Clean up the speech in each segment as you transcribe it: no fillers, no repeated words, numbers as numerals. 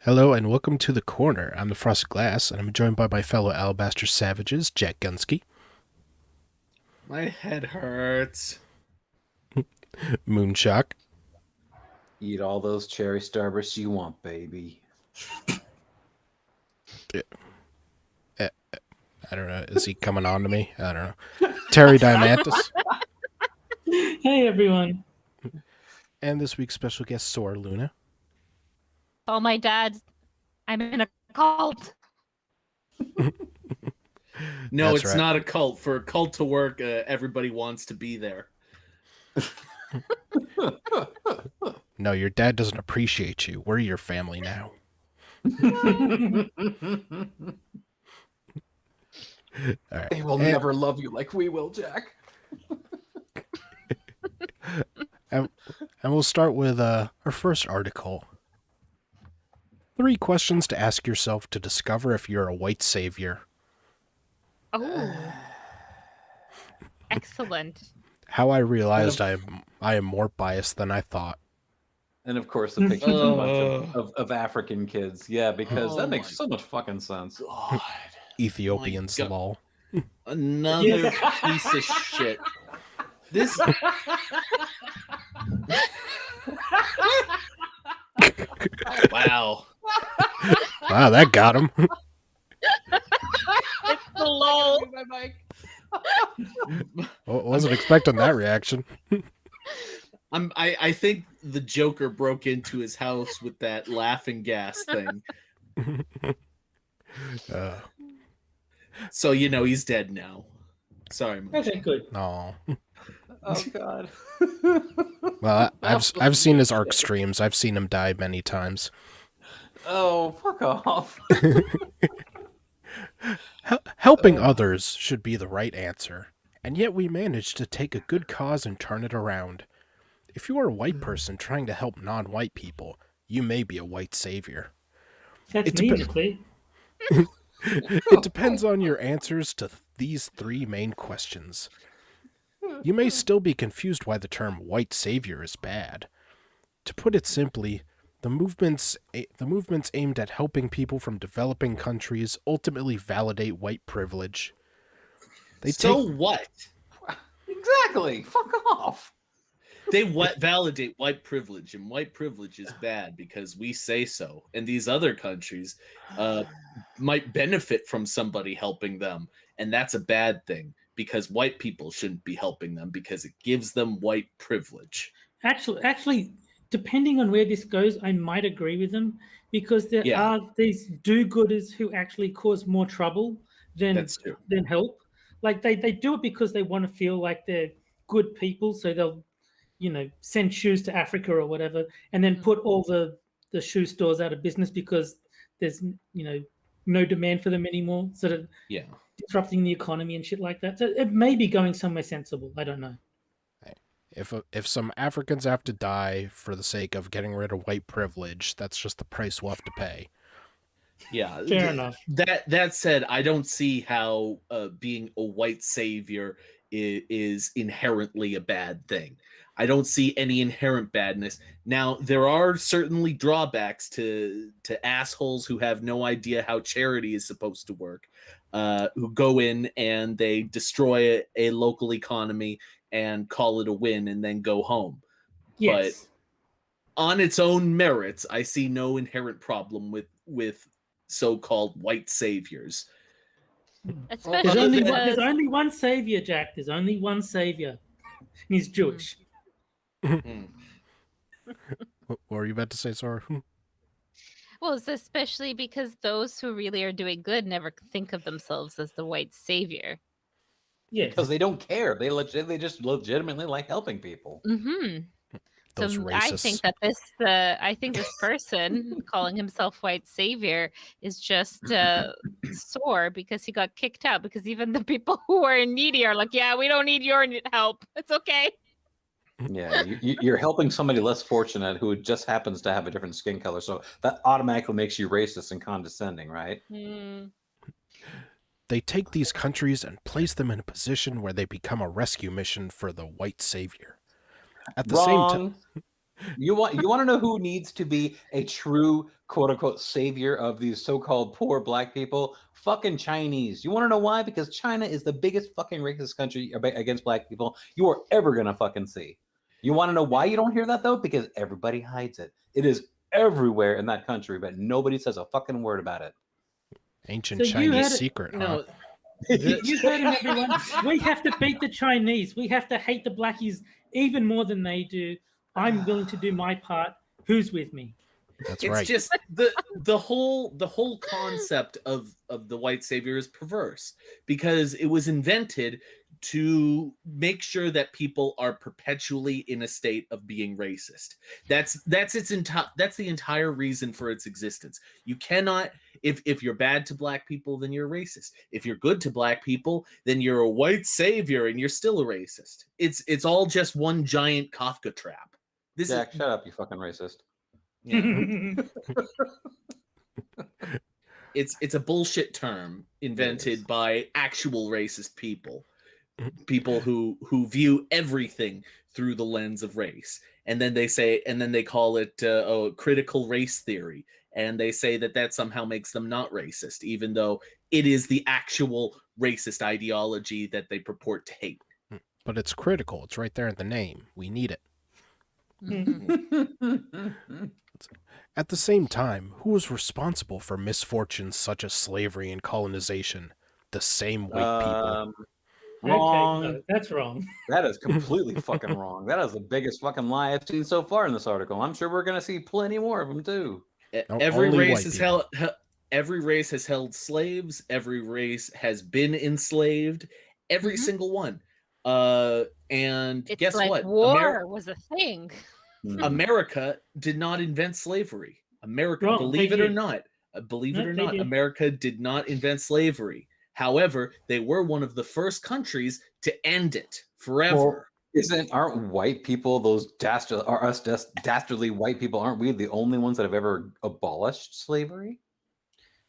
Hello and welcome to The Corner. I'm the Frosted Glass, and I'm joined by my fellow Alabaster Savages, Jack Gunsky, My head hurts. Moonshock, Eat all those cherry starbursts you want, baby. I don't know, is he coming on to me? I don't know. Terry Diamantis, Hey everyone. and this week's special guest, Sora Luna. Oh, my dad, I'm in a cult. No, That's it's right. not a cult. For a cult to work, everybody wants to be there. No, your dad doesn't appreciate you. We're your family now. All right. They will never love you like we will, Jack. And we'll start with our first article. 3 questions to ask yourself to discover if you're a white savior. Oh, excellent. How I realized I am more biased than I thought. And of course, the picture's a bunch of African kids. Yeah, because that makes so much fucking sense. God. Ethiopians, God. lol. Another piece of shit. This. Wow. Wow, that got him. It's the lull. Wasn't expecting that reaction. I think the Joker broke into his house with that laughing gas thing. So he's dead now. Sorry, Moonshock. Okay, good. No. Oh God. Well, I've seen his arc streams. I've seen him die many times. Oh, fuck off. Helping others should be the right answer, and yet we manage to take a good cause and turn it around. If you are a white person trying to help non-white people, you may be a white savior. That's It me in depends- the clear. It depends on your answers to these 3 main questions. You may still be confused why the term white savior is bad. To put it simply, the movements aimed at helping people from developing countries ultimately validate white privilege. What? Exactly. Fuck off. They validate white privilege, and white privilege is bad because we say so. And these other countries might benefit from somebody helping them, and that's a bad thing because white people shouldn't be helping them because it gives them white privilege. Actually, depending on where this goes, I might agree with them because there Yeah. are these do-gooders who actually cause more trouble than That's true. help. Like they do it because they want to feel like they're good people, so they'll send shoes to Africa or whatever, and then put all the shoe stores out of business because there's no demand for them anymore, sort of Yeah. disrupting the economy and shit like that. So it may be going somewhere sensible. I don't know. If some Africans have to die for the sake of getting rid of white privilege, that's just the price we'll have to pay. Yeah. Fair enough. That said, I don't see how being a white savior is inherently a bad thing. I don't see any inherent badness. Now, there are certainly drawbacks to assholes who have no idea how charity is supposed to work, who go in and they destroy a local economy and call it a win and then go home. Yes. But on its own merits, I see no inherent problem with so-called white saviors. Especially There's only one savior, Jack. There's only one savior. And he's Jewish. What were you about to say, Sora? well, it's especially because those who really are doing good never think of themselves as the white savior. Yes. Because they don't care. They just legitimately like helping people. Mm-hmm. Those So racists. I think this person calling himself white savior is just sore because he got kicked out. Because even the people who are needy are like, yeah, we don't need your help. It's okay. Yeah, you're helping somebody less fortunate who just happens to have a different skin color. So that automatically makes you racist and condescending, right? They take these countries and place them in a position where they become a rescue mission for the white savior. At the same time, You want to know who needs to be a true quote unquote savior of these so-called poor black people? Fucking Chinese. You want to know why? Because China is the biggest fucking racist country against black people you are ever gonna fucking see. You want to know why you don't hear that though? Because everybody hides it. It is everywhere in that country, but nobody says a fucking word about it. Ancient So you Chinese heard it- secret, huh? No, You heard him, everyone. We have to beat the Chinese. We have to hate the blackies even more than they do. I'm willing to do my part. Who's with me? That's it's right. just the whole concept of the white savior is perverse because it was invented to make sure that people are perpetually in a state of being racist. That's the entire reason for its existence. You cannot, if you're bad to black people, then you're racist. If you're good to black people, then you're a white savior and you're still a racist. It's all just one giant Kafka trap. Jack, shut up, you fucking racist. Yeah. It's a bullshit term invented by actual racist people who view everything through the lens of race, and then they call it critical race theory, and they say that somehow makes them not racist, even though it is the actual racist ideology that they purport to hate. But it's critical. It's right there in the name. We need it. At the same time, who was responsible for misfortunes such as slavery and colonization? The same white people. Wrong. Okay, no, that's wrong. That is completely fucking wrong. That is the biggest fucking lie I've seen so far in this article. I'm sure we're going to see plenty more of them too. No, Every only race white has people. every race has held slaves. Every race has been enslaved. Every Mhm. single one. And It's guess like what? war was a thing. America did not invent slavery. America, Wrong, believe they it or did. not, No, they did. America did not invent slavery. However, they were one of the first countries to end it forever. Aren't white people those dastardly white people? Aren't we the only ones that have ever abolished slavery?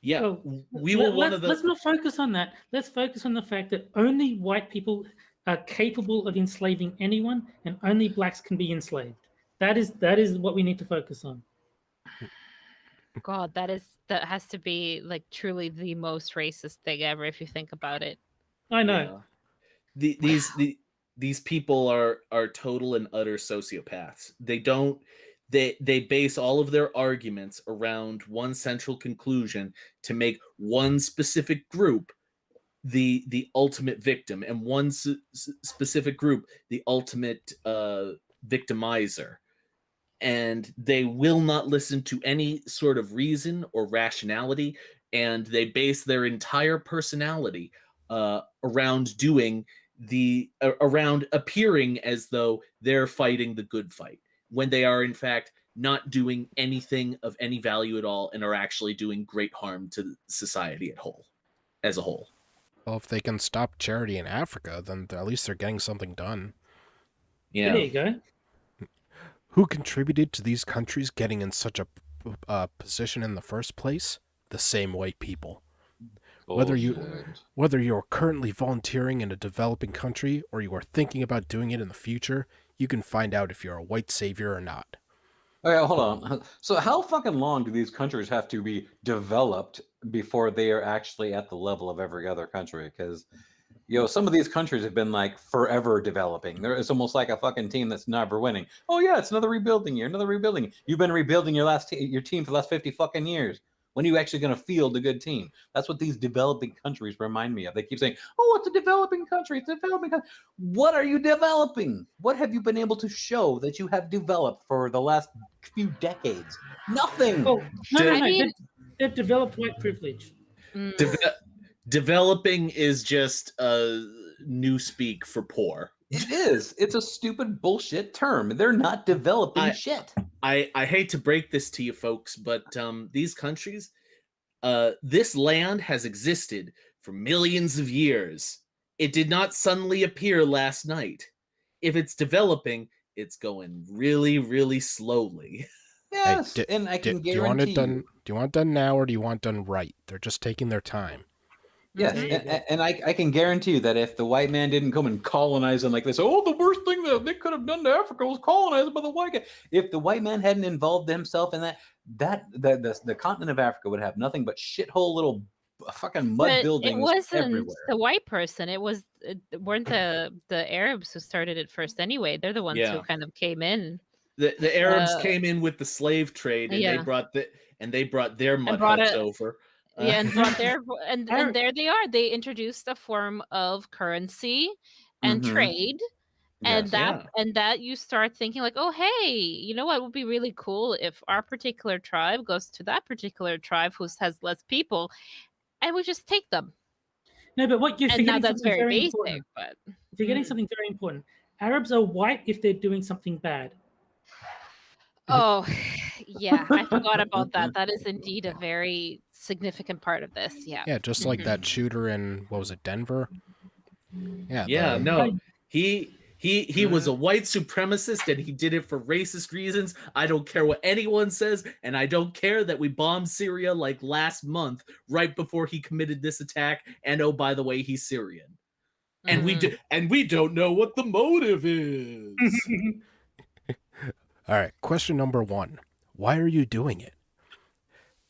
Yeah, Well, we were one of the. Let's not focus on that. Let's focus on the fact that only white people are capable of enslaving anyone, and only blacks can be enslaved. That is what we need to focus on. God, that has to be like truly the most racist thing ever if you think about it. I know. Yeah. These people are total and utter sociopaths. They base all of their arguments around one central conclusion to make one specific group the ultimate victim, and one specific group the ultimate victimizer. And they will not listen to any sort of reason or rationality, and they base their entire personality around around appearing as though they're fighting the good fight, when they are in fact not doing anything of any value at all, and are actually doing great harm to society as a whole. Well, if they can stop charity in Africa, then at least they're getting something done. Yeah. There you go. Who contributed to these countries getting in such a position in the first place? The same white people. Whether you're currently volunteering in a developing country or you are thinking about doing it in the future, you can find out if you're a white savior or not. Okay, hold on. So how fucking long do these countries have to be developed before they are actually at the level of every other country? Because some of these countries have been like forever developing. It's almost like a fucking team that's never winning. Oh yeah, it's another rebuilding year, another rebuilding. You've been rebuilding your team for the last 50 fucking years. When are you actually going to field a good team? That's what these developing countries remind me of. They keep saying, "Oh, it's a developing country. It's a developing country." What are you developing? What have you been able to show that you have developed for the last few decades? Nothing. Well, no. I mean- They've developed white privilege. Developing is just new speak for poor. It is. It's a stupid bullshit term. They're not developing shit. I hate to break this to you folks, but these countries, this land has existed for millions of years. It did not suddenly appear last night. If it's developing, it's going really, really slowly. Yes, Hey, and I can do you want guarantee it done? Do you want it done now or do you want it done right? They're just taking their time. Yes, There you go. and I can guarantee you that if the white man didn't come and colonize them like this, oh, the worst thing that they could have done to Africa was colonize it by the white guy. If the white man hadn't involved himself in the continent of Africa would have nothing but shithole little fucking mud But it buildings wasn't everywhere. the white person. It weren't the Arabs who started it first anyway. They're the ones Yeah. who kind of came in. The Arabs came in with the slave trade, and yeah. they brought their mud brought huts it- over. Yeah, and brought their and Arab- there they are. They introduced a form of currency and Mhm. trade. And Yes. that you start thinking like, oh hey, you know what would be really cool if our particular tribe goes to that particular tribe who has less people, and we just take them. No, but what you're And now forgetting that's something very very basic, important. but You're forgetting something very important. Arabs are white if they're doing something bad. oh yeah, I forgot about that. That is indeed a very significant part of this. Yeah. Yeah, just like that shooter in, what was it, Denver? Yeah. Yeah, the- no, he was a white supremacist, and he did it for racist reasons. I don't care what anyone says, and I don't care that we bombed Syria like last month, right before he committed this attack. And oh, by the way, he's Syrian, and we don't know what the motive is. All right, question number 1. Why are you doing it?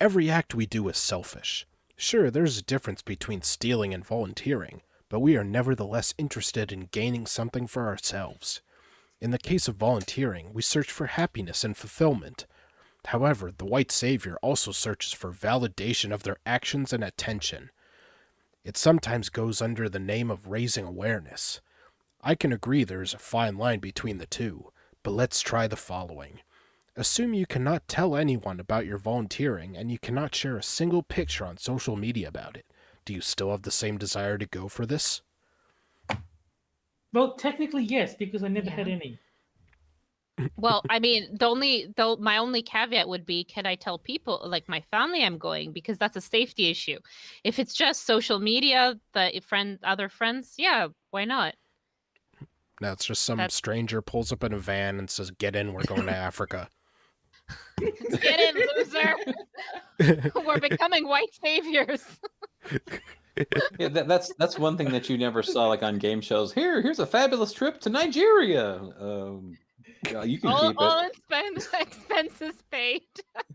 Every act we do is selfish. Sure, there's a difference between stealing and volunteering, but we are nevertheless interested in gaining something for ourselves. In the case of volunteering, we search for happiness and fulfillment. However, the white savior also searches for validation of their actions and attention. It sometimes goes under the name of raising awareness. I can agree there is a fine line between the two, but let's try the following. Assume you cannot tell anyone about your volunteering and you cannot share a single picture on social media about it. Do you still have the same desire to go for this? Well, technically, yes, because I never had Yeah. any. Well, I mean, my only caveat would be, can I tell people like my family I'm going, because that's a safety issue. If it's just social media, other friends, yeah, why not? Now it's just some stranger pulls up in a van and says, "Get in, we're going to Africa." Get in, loser. We're becoming white saviors. Yeah, that's one thing that you never saw like on game shows. Here's a fabulous trip to Nigeria. Yeah, you can keep it. All expenses paid.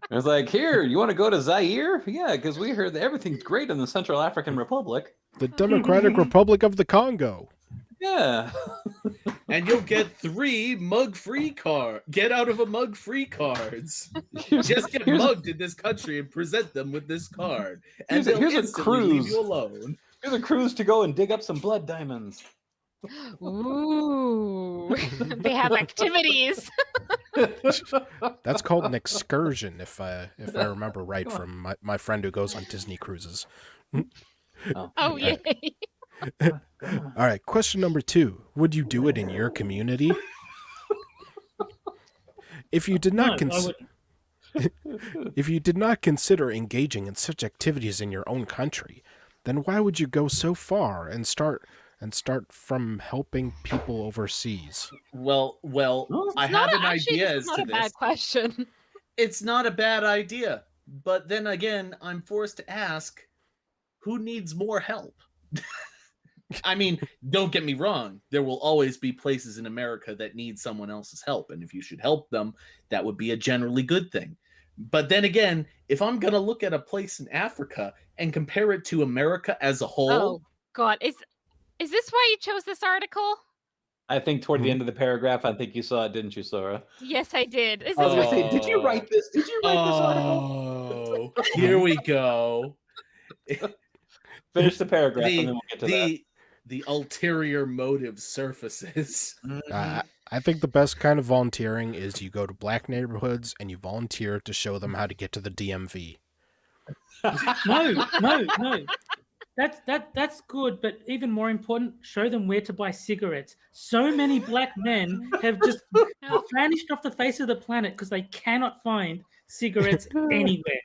It's like, here, you want to go to Zaire? Yeah, because we heard that everything's great in the Central African Republic. The Democratic Republic of the Congo. Yeah. And you'll get 3 mug-free get out of a mug-free cards. Just get mugged in this country and present them with this card, and they'll here's a instantly leave cruise. you alone. Here's a cruise to go and dig up some blood diamonds. Ooh, they have activities. That's called an excursion, if I remember right from my friend who goes on Disney cruises. Oh yay! All right, question number 2. Would you do it in your community? If you did not No, I wouldn't. if you did not consider engaging in such activities in your own country, then why would you go so far and start from helping people overseas? Well, I have an idea as It's not to a bad this. question. It's not a bad idea, but then again, I'm forced to ask, who needs more help? I mean, don't get me wrong. There will always be places in America that need someone else's help, and if you should help them, that would be a generally good thing. But then again, if I'm going to look at a place in Africa and compare it to America as a whole, Oh God, is this why you chose this article? I think toward the end of the paragraph, I think you saw it, didn't you, Sora? Yes, I did. Is I was this gonna say, did you write this? Did you write this article? oh, here we go. Finish the paragraph and then we'll get to that. The ulterior motive surfaces. I think the best kind of volunteering is you go to black neighborhoods and you volunteer to show them how to get to the DMV. No. That's good, but even more important, show them where to buy cigarettes. So many black men have just vanished off the face of the planet because they cannot find cigarettes anywhere.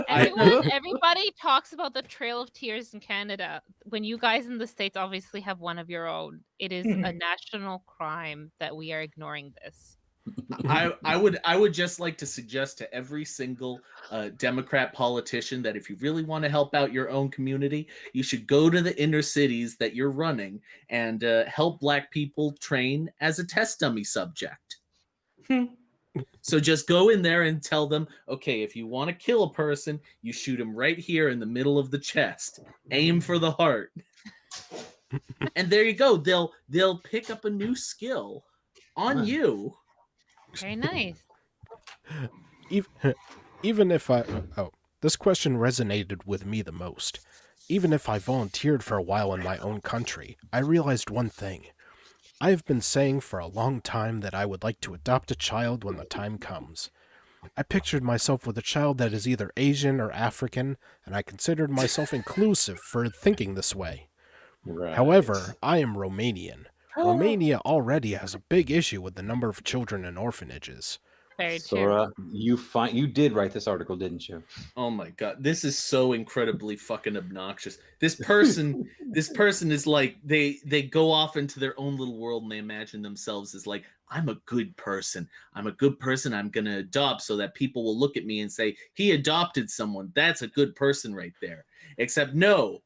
Everybody talks about the Trail of Tears in Canada. When you guys in the States obviously have one of your own, it is a national crime that we are ignoring this. I would just like to suggest to every single Democrat politician that if you really want to help out your own community, you should go to the inner cities that you're running and help Black people train as a test dummy subject. So just go in there and tell them, okay, if you want to kill a person, you shoot him right here in the middle of the chest. Aim for the heart. And there you go. They'll pick up a new skill on you. Very nice. Even if this question resonated with me the most. Even if I volunteered for a while in my own country, I realized one thing. I have been saying for a long time that I would like to adopt a child when the time comes. I pictured myself with a child that is either Asian or African, and I considered myself inclusive for thinking this way. Right. However, I am Romanian. Romania already has a big issue with the number of children in orphanages. Very true. Sora, you did write this article, didn't you? Oh my god, this is so incredibly fucking obnoxious. This person is like they go off into their own little world and they imagine themselves as like, I'm a good person. I'm a good person. I'm going to adopt so that people will look at me and say, he adopted someone. That's a good person right there. Except no.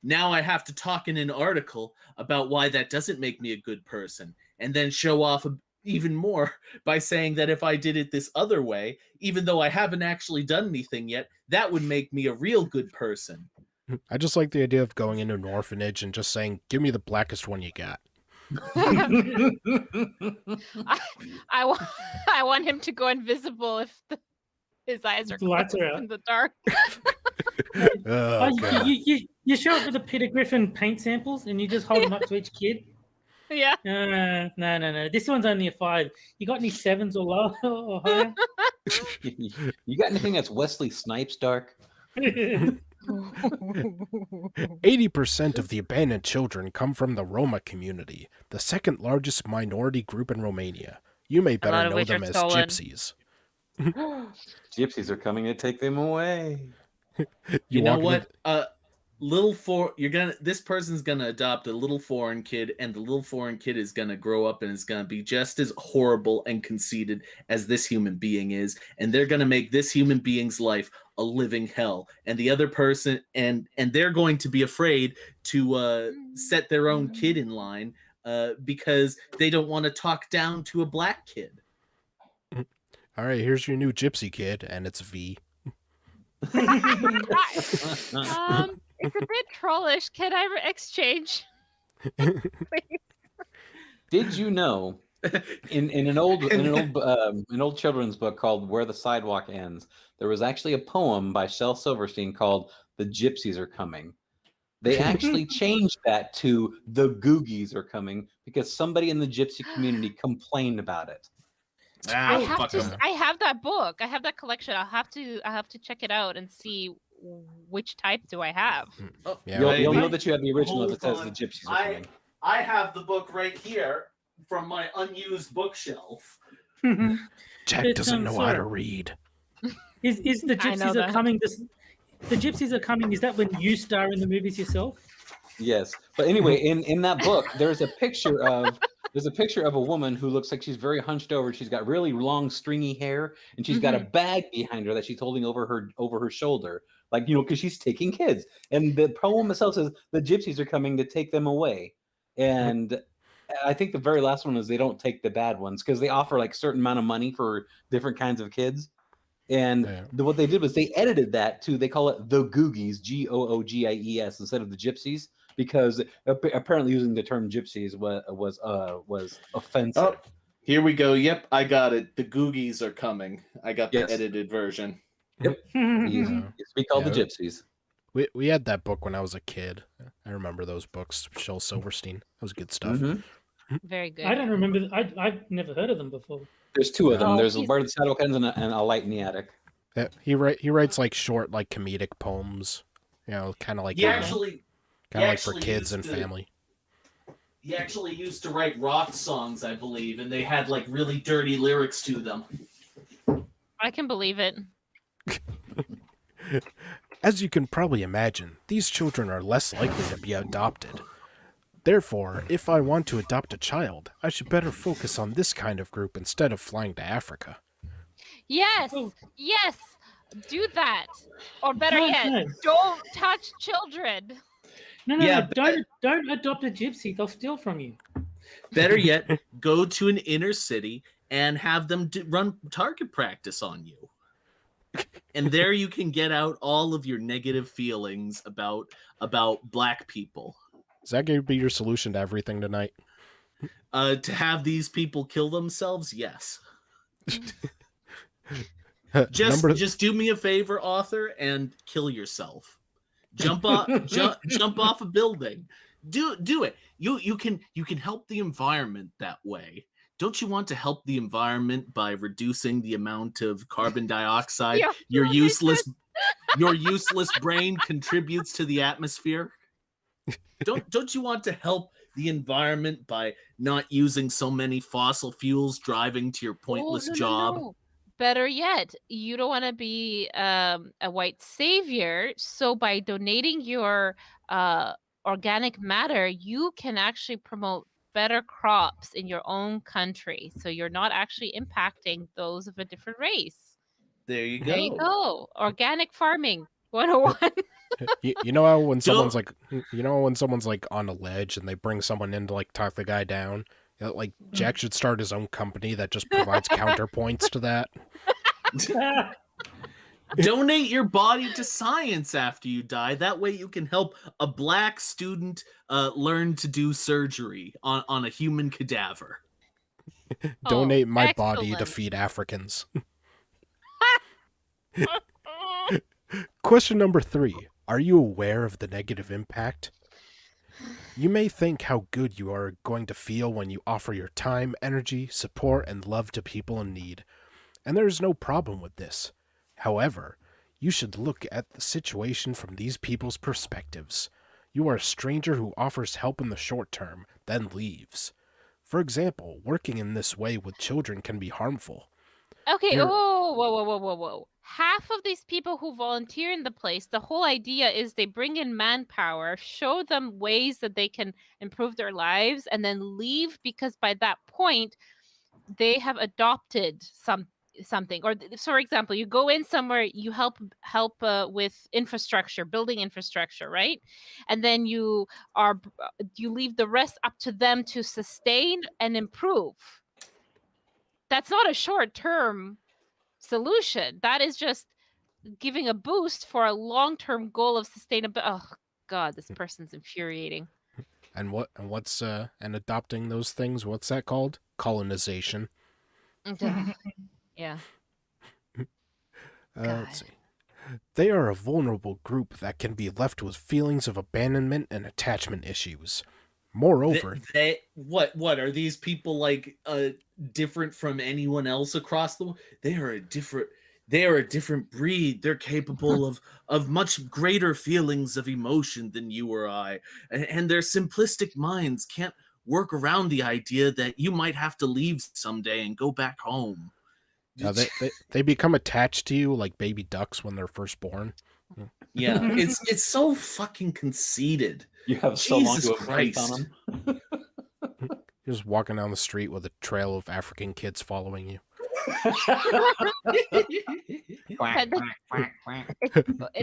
Now I have to talk in an article about why that doesn't make me a good person, and then show off even more by saying that if I did it this other way, even though I haven't actually done anything yet, that would make me a real good person. I just like the idea of going into an orphanage and just saying, give me the blackest one you got. I want him to go invisible if his eyes are The lights closed are out. in the dark. Oh, God. You show up with the Peter Griffin paint samples and you just hold them up to each kid. Yeah. No. This one's only a 5. You got any 7s or lower or higher? You got anything that's Wesley Snipes dark? 80% of the abandoned children come from the Roma community, the second largest minority group in Romania. You may lot better of know which them are as stolen. gypsies. Gypsies are coming to take them away. You know walk what? This person's gonna adopt a little foreign kid, and the little foreign kid is gonna grow up and is gonna be just as horrible and conceited as this human being is, and they're gonna make this human being's life a living hell. And the other person, and they're going to be afraid to set their own kid in line because they don't want to talk down to a black kid. All right, here's your new gypsy kid, and it's V. It's a bit trollish. Can I exchange? Did you know in an old children's book called Where the Sidewalk Ends, there was actually a poem by Shel Silverstein called The Gypsies Are Coming. They actually changed that to The Googies Are Coming because somebody in the gypsy community complained about it. I have that book. I have that collection. I'll have to check it out and see which type do I have. Oh, Yeah, You'll know that you have the original if it says Hold The on. Gypsies Are Coming. I have the book right here from my unused bookshelf. Jack It's, doesn't know how to sorry. read. Is the I know Gypsies Are that. Coming? The Gypsies Are Coming. Is that when you star in the movies yourself? Yes, but anyway, in that book, there's a picture of a woman who looks like she's very hunched over. She's got really long, stringy hair, and she's got a bag behind her that she's holding over her shoulder, like because she's taking kids. And the poem itself says the gypsies are coming to take them away, and I think the very last one is they don't take the bad ones because they offer like certain amount of money for different kinds of kids. And what they did was they edited that to, they call it the Googies, Googies, instead of the gypsies, because apparently using the term gypsies was offensive. Oh, here we go. Yep, I got it. The Googies are coming. I got the Yes. edited version. It used to be called the gypsies. We had that book when I was a kid. I remember ththose books. Shel Silverstein. That was good stuff. Mhm. Very good. I don't remember. I've never heard of them before. There's two of them. Oh, There's he's- Where the Sidewalk Ends and a Light in the Attic. Yeah, he writes like short, like comedic poems. Kind of like He actually for actually kids and used to- family. he actually used to write rock songs, I believe, and they had like really dirty lyrics to them. I can believe it. As you can probably imagine, these children are less likely to be adopted. Therefore, if I want to adopt a child, I should better focus on this kind of group instead of flying to Africa. Yes, Oh. yes, do that. Or better No, yet, no. don't touch children. No, Yeah, no, don't adopt a gypsy. They'll steal from you. Better yet, go to an inner city and have them run target practice on you. And there you can get out all of your negative feelings about black people. Is that going to be your solution to everything tonight? To have these people kill themselves, yes. Just do me a favor, author, and kill yourself. Jump off a building. Do it. You can help the environment that way. Don't you want to help the environment by reducing the amount of carbon dioxide Yeah, your useless brain contributes to the atmosphere? Don't you want to help the environment by not using so many fossil fuels driving to your pointless job? No. Better yet, you don't want to be a white savior. So by donating your organic matter, you can actually promote better crops in your own country. So you're not actually impacting those of a different race. There you go. There you go. Organic farming 101. You know how when someone's like on a ledge and they bring someone in to like talk the guy down? Like Jack should start his own company that just provides counterpoints to that. Donate your body to science after you die. That way you can help a black student learn to do surgery on a human cadaver. Donate my body to excellent. feed Africans. Question number 3. Are you aware of the negative impact? You may think how good you are going to feel when you offer your time, energy, support, and love to people in need. And there is no problem with this. However, you should look at the situation from these people's perspectives. You are a stranger who offers help in the short term, then leaves. For example, working in this way with children can be harmful. Okay, Here- whoa. Half of these people who volunteer in the place, the whole idea is they bring in manpower, show them ways that they can improve their lives, and then leave because by that point, they have adopted something. Or for example, you go in somewhere, you help with infrastructure, building infrastructure, right? And then you leave the rest up to them to sustain and improve. That's not a short-term solution. That is just giving a boost for a long-term goal of sustainability. Oh God, this person's infuriating. And what's and adopting those things, what's that called? Colonization. Yeah. Let's see. They are a vulnerable group that can be left with feelings of abandonment and attachment issues. Moreover, What are these people like different from anyone else across the world? They are a different breed. They're capable of much greater feelings of emotion than you or I, and their simplistic minds can't work around the idea that you might have to leave someday and go back home. they become attached to you like baby ducks when they're first born. Yeah, it's so fucking conceited. You have so long Jesus to embrace Christ. on them. You're just walking down the street with a trail of African kids following you.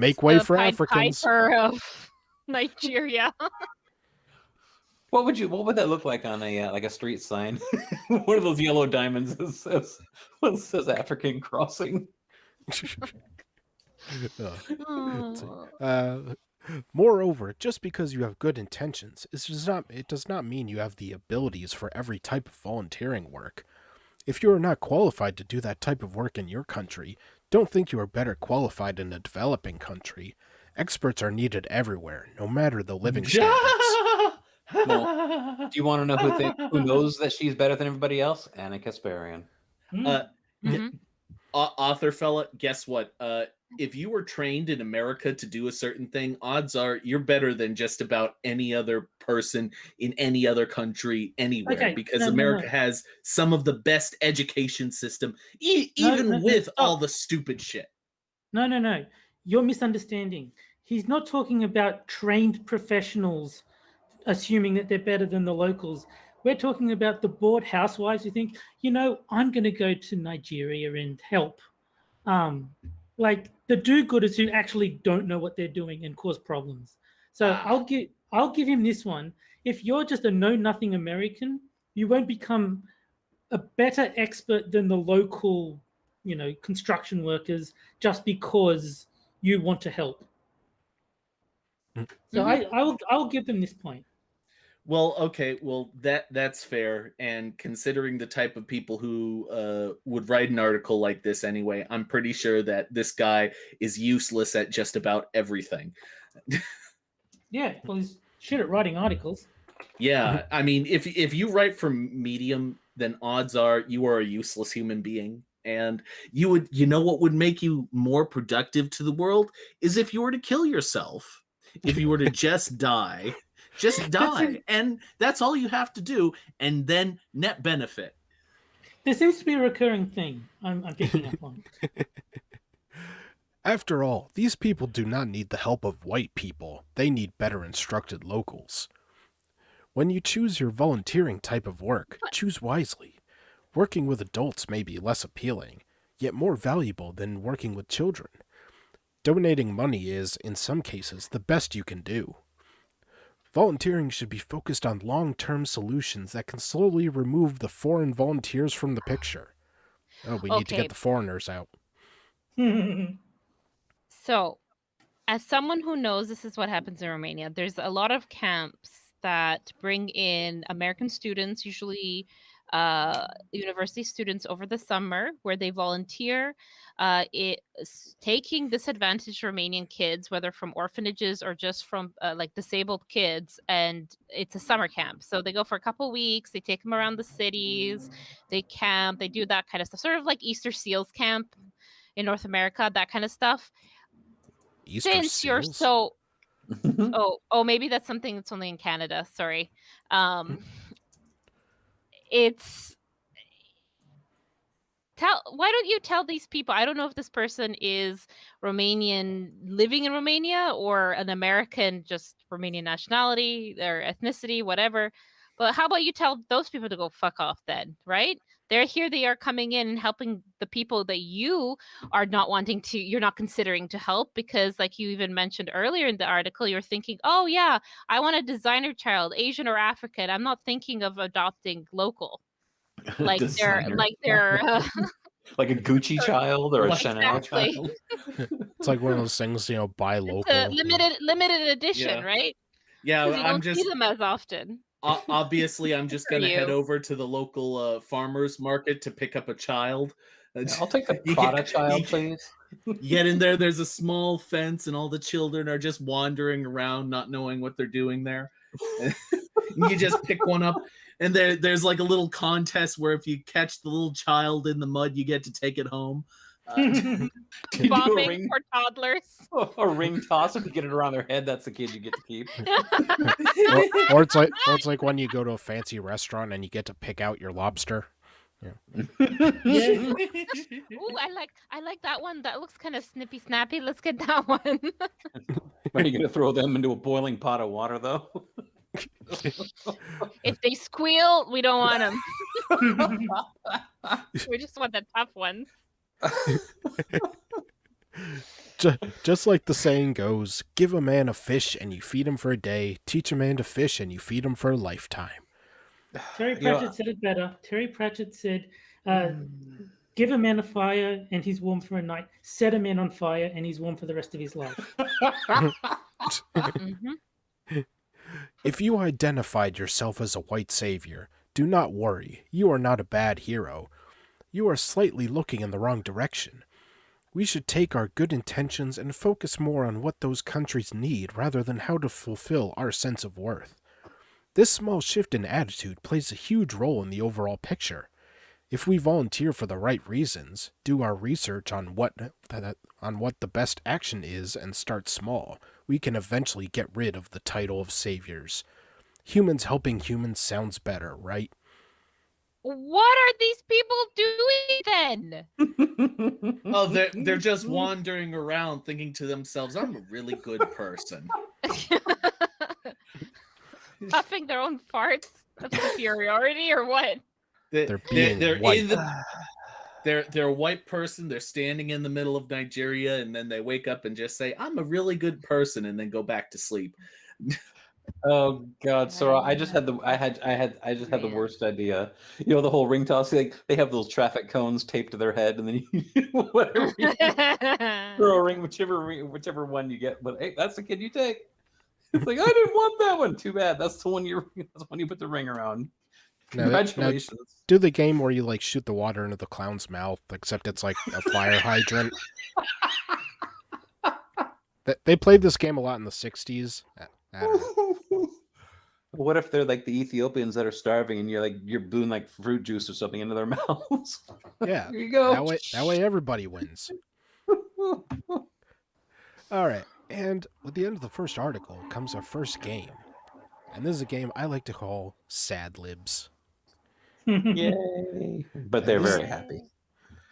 Make way for Africans. Piper of Nigeria. What would that look like on a like a street sign? One of those yellow diamonds that says African crossing. Moreover, just because you have good intentions, it does not mean you have the abilities for every type of volunteering work. If you are not qualified to do that type of work in your country, don't think you are better qualified in a developing country. Experts are needed everywhere, no matter the living standards. Well, do you want to know who knows that she's better than everybody else? Anna Kasparian. Author fella, guess what? If you were trained in America to do a certain thing, odds are you're better than just about any other person in any other country anywhere, because America has some of the best education system, even with all the stupid shit. No. You're misunderstanding. He's not talking about trained professionals assuming that they're better than the locals. We're talking about the bored housewives who think, I'm going to go to Nigeria and help. Like the do-gooders who actually don't know what they're doing and cause problems. So I'll give him this one. If you're just a know-nothing American, you won't become a better expert than the local, construction workers just because you want to help. So I'll give them this point. Well, okay, well that's fair. And considering the type of people who would write an article like this anyway, I'm pretty sure that this guy is useless at just about everything. Yeah, well, he's shit at writing articles. Yeah, I mean, if you write for Medium, then odds are you are a useless human being. And you know what would make you more productive to the world is if you were to kill yourself. If you were to just die. Just die. And that's all you have to do. And then net benefit. There seems to be a recurring thing I'm picking up on. After all, these people do not need the help of white people. They need better instructed locals. When you choose your volunteering type of work, choose wisely. Working with adults may be less appealing, yet more valuable than working with children. Donating money is, in some cases, the best you can do. Volunteering should be focused on long-term solutions that can slowly remove the foreign volunteers from the picture. Oh, we need to get the foreigners out. So, as someone who knows this is what happens in Romania, there's a lot of camps that bring in American students, usually university students, over the summer, where they volunteer taking disadvantaged Romanian kids, whether from orphanages or just from like disabled kids, and it's a summer camp. So they go for a couple weeks, they take them around the cities, they camp, they do that kind of stuff, sort of like Easter Seals camp in North America, that kind of stuff. Easter Since seals? you're so maybe that's something that's only in Canada, sorry. Why don't you tell these people? I don't know if this person is Romanian living in Romania or an American, just Romanian nationality, their ethnicity, whatever. But how about you tell those people to go fuck off then, right? They're here, they are coming in and helping the people that you are not you're not considering to help, because like you even mentioned earlier in the article, you're thinking, oh yeah, I want a designer child, Asian or African. I'm not thinking of adopting local. Like they're like a Gucci child or a Chanel child. It's like one of those things, buy local. It's a limited edition, right? Yeah, you don't see them as often. Obviously, I'm just going to head over to the local farmers market to pick up a child. I'll take the Prada child, please. You get in there, there's a small fence, and all the children are just wandering around, not knowing what they're doing there. You just pick one up, and there's like a little contest where if you catch the little child in the mud, you get to take it home. Bombing for toddlers. A ring toss. If you get it around their head, that's the kid you get to keep. or it's like when you go to a fancy restaurant and you get to pick out your lobster. Yeah. Ooh, I like that one. That looks kind of snippy snappy. Let's get that one. Are you gonna throw them into a boiling pot of water though? If they squeal, we don't want them. We just want the tough ones. Just like the saying goes, give a man a fish and you feed him for a day, teach a man to fish and you feed him for a lifetime. Terry Pratchett said it better. Terry Pratchett said, give a man a fire and he's warm for a night, set a man on fire and he's warm for the rest of his life. If you identified yourself as a white savior, do not worry, you are not a bad hero. You are slightly looking in the wrong direction. We should take our good intentions and focus more on what those countries need rather than how to fulfill our sense of worth. This small shift in attitude plays a huge role in the overall picture. If we volunteer for the right reasons, do our research on what the best action is and start small, we can eventually get rid of the title of saviors. Humans helping humans sounds better, right? What are these people doing then? Oh, they're just wandering around thinking to themselves, I'm a really good person. Puffing their own farts of superiority or what? They're being white. They're a white person. They're standing in the middle of Nigeria, and then they wake up and just say, "I'm a really good person," and then go back to sleep. Oh God, Sora! I just had the Man. worst idea. You know the whole ring toss. Like they have those traffic cones taped to their head, and then you whatever you throw a ring, whichever one you get. But hey, that's the kid you take. It's like I didn't want that one. Too bad. That's the one you put the ring around. Now, Congratulations. do the game where you like shoot the water into the clown's mouth, except it's like a fire hydrant. They played this game a lot in the 60s. I don't know. What if they're like the Ethiopians that are starving, and you're doing like fruit juice or something into their mouths? Yeah, Here you go. that way everybody wins. All right, and with the end of the first article comes our first game. And this is a game I like to call Sad Libs. Yay! But they're very happy.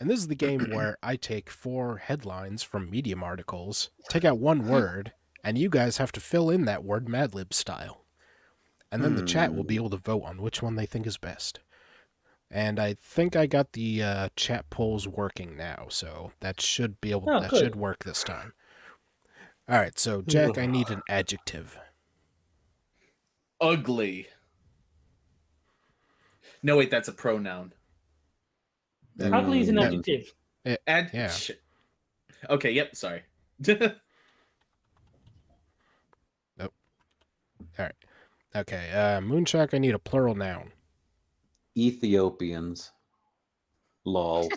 And this is the game where I take 4 headlines from Medium articles, take out one word, and you guys have to fill in that word Mad Lib style. And then the chat will be able to vote on which one they think is best. And I think I got the chat polls working now, so that should should work this time. All right, so Jack, I need an adjective. Ugly. No, wait, that's a pronoun. Ugly is an adjective. Yeah. Okay, yep, sorry. Nope. All right. Okay, Moonshock, I need a plural noun. Ethiopians. Lol.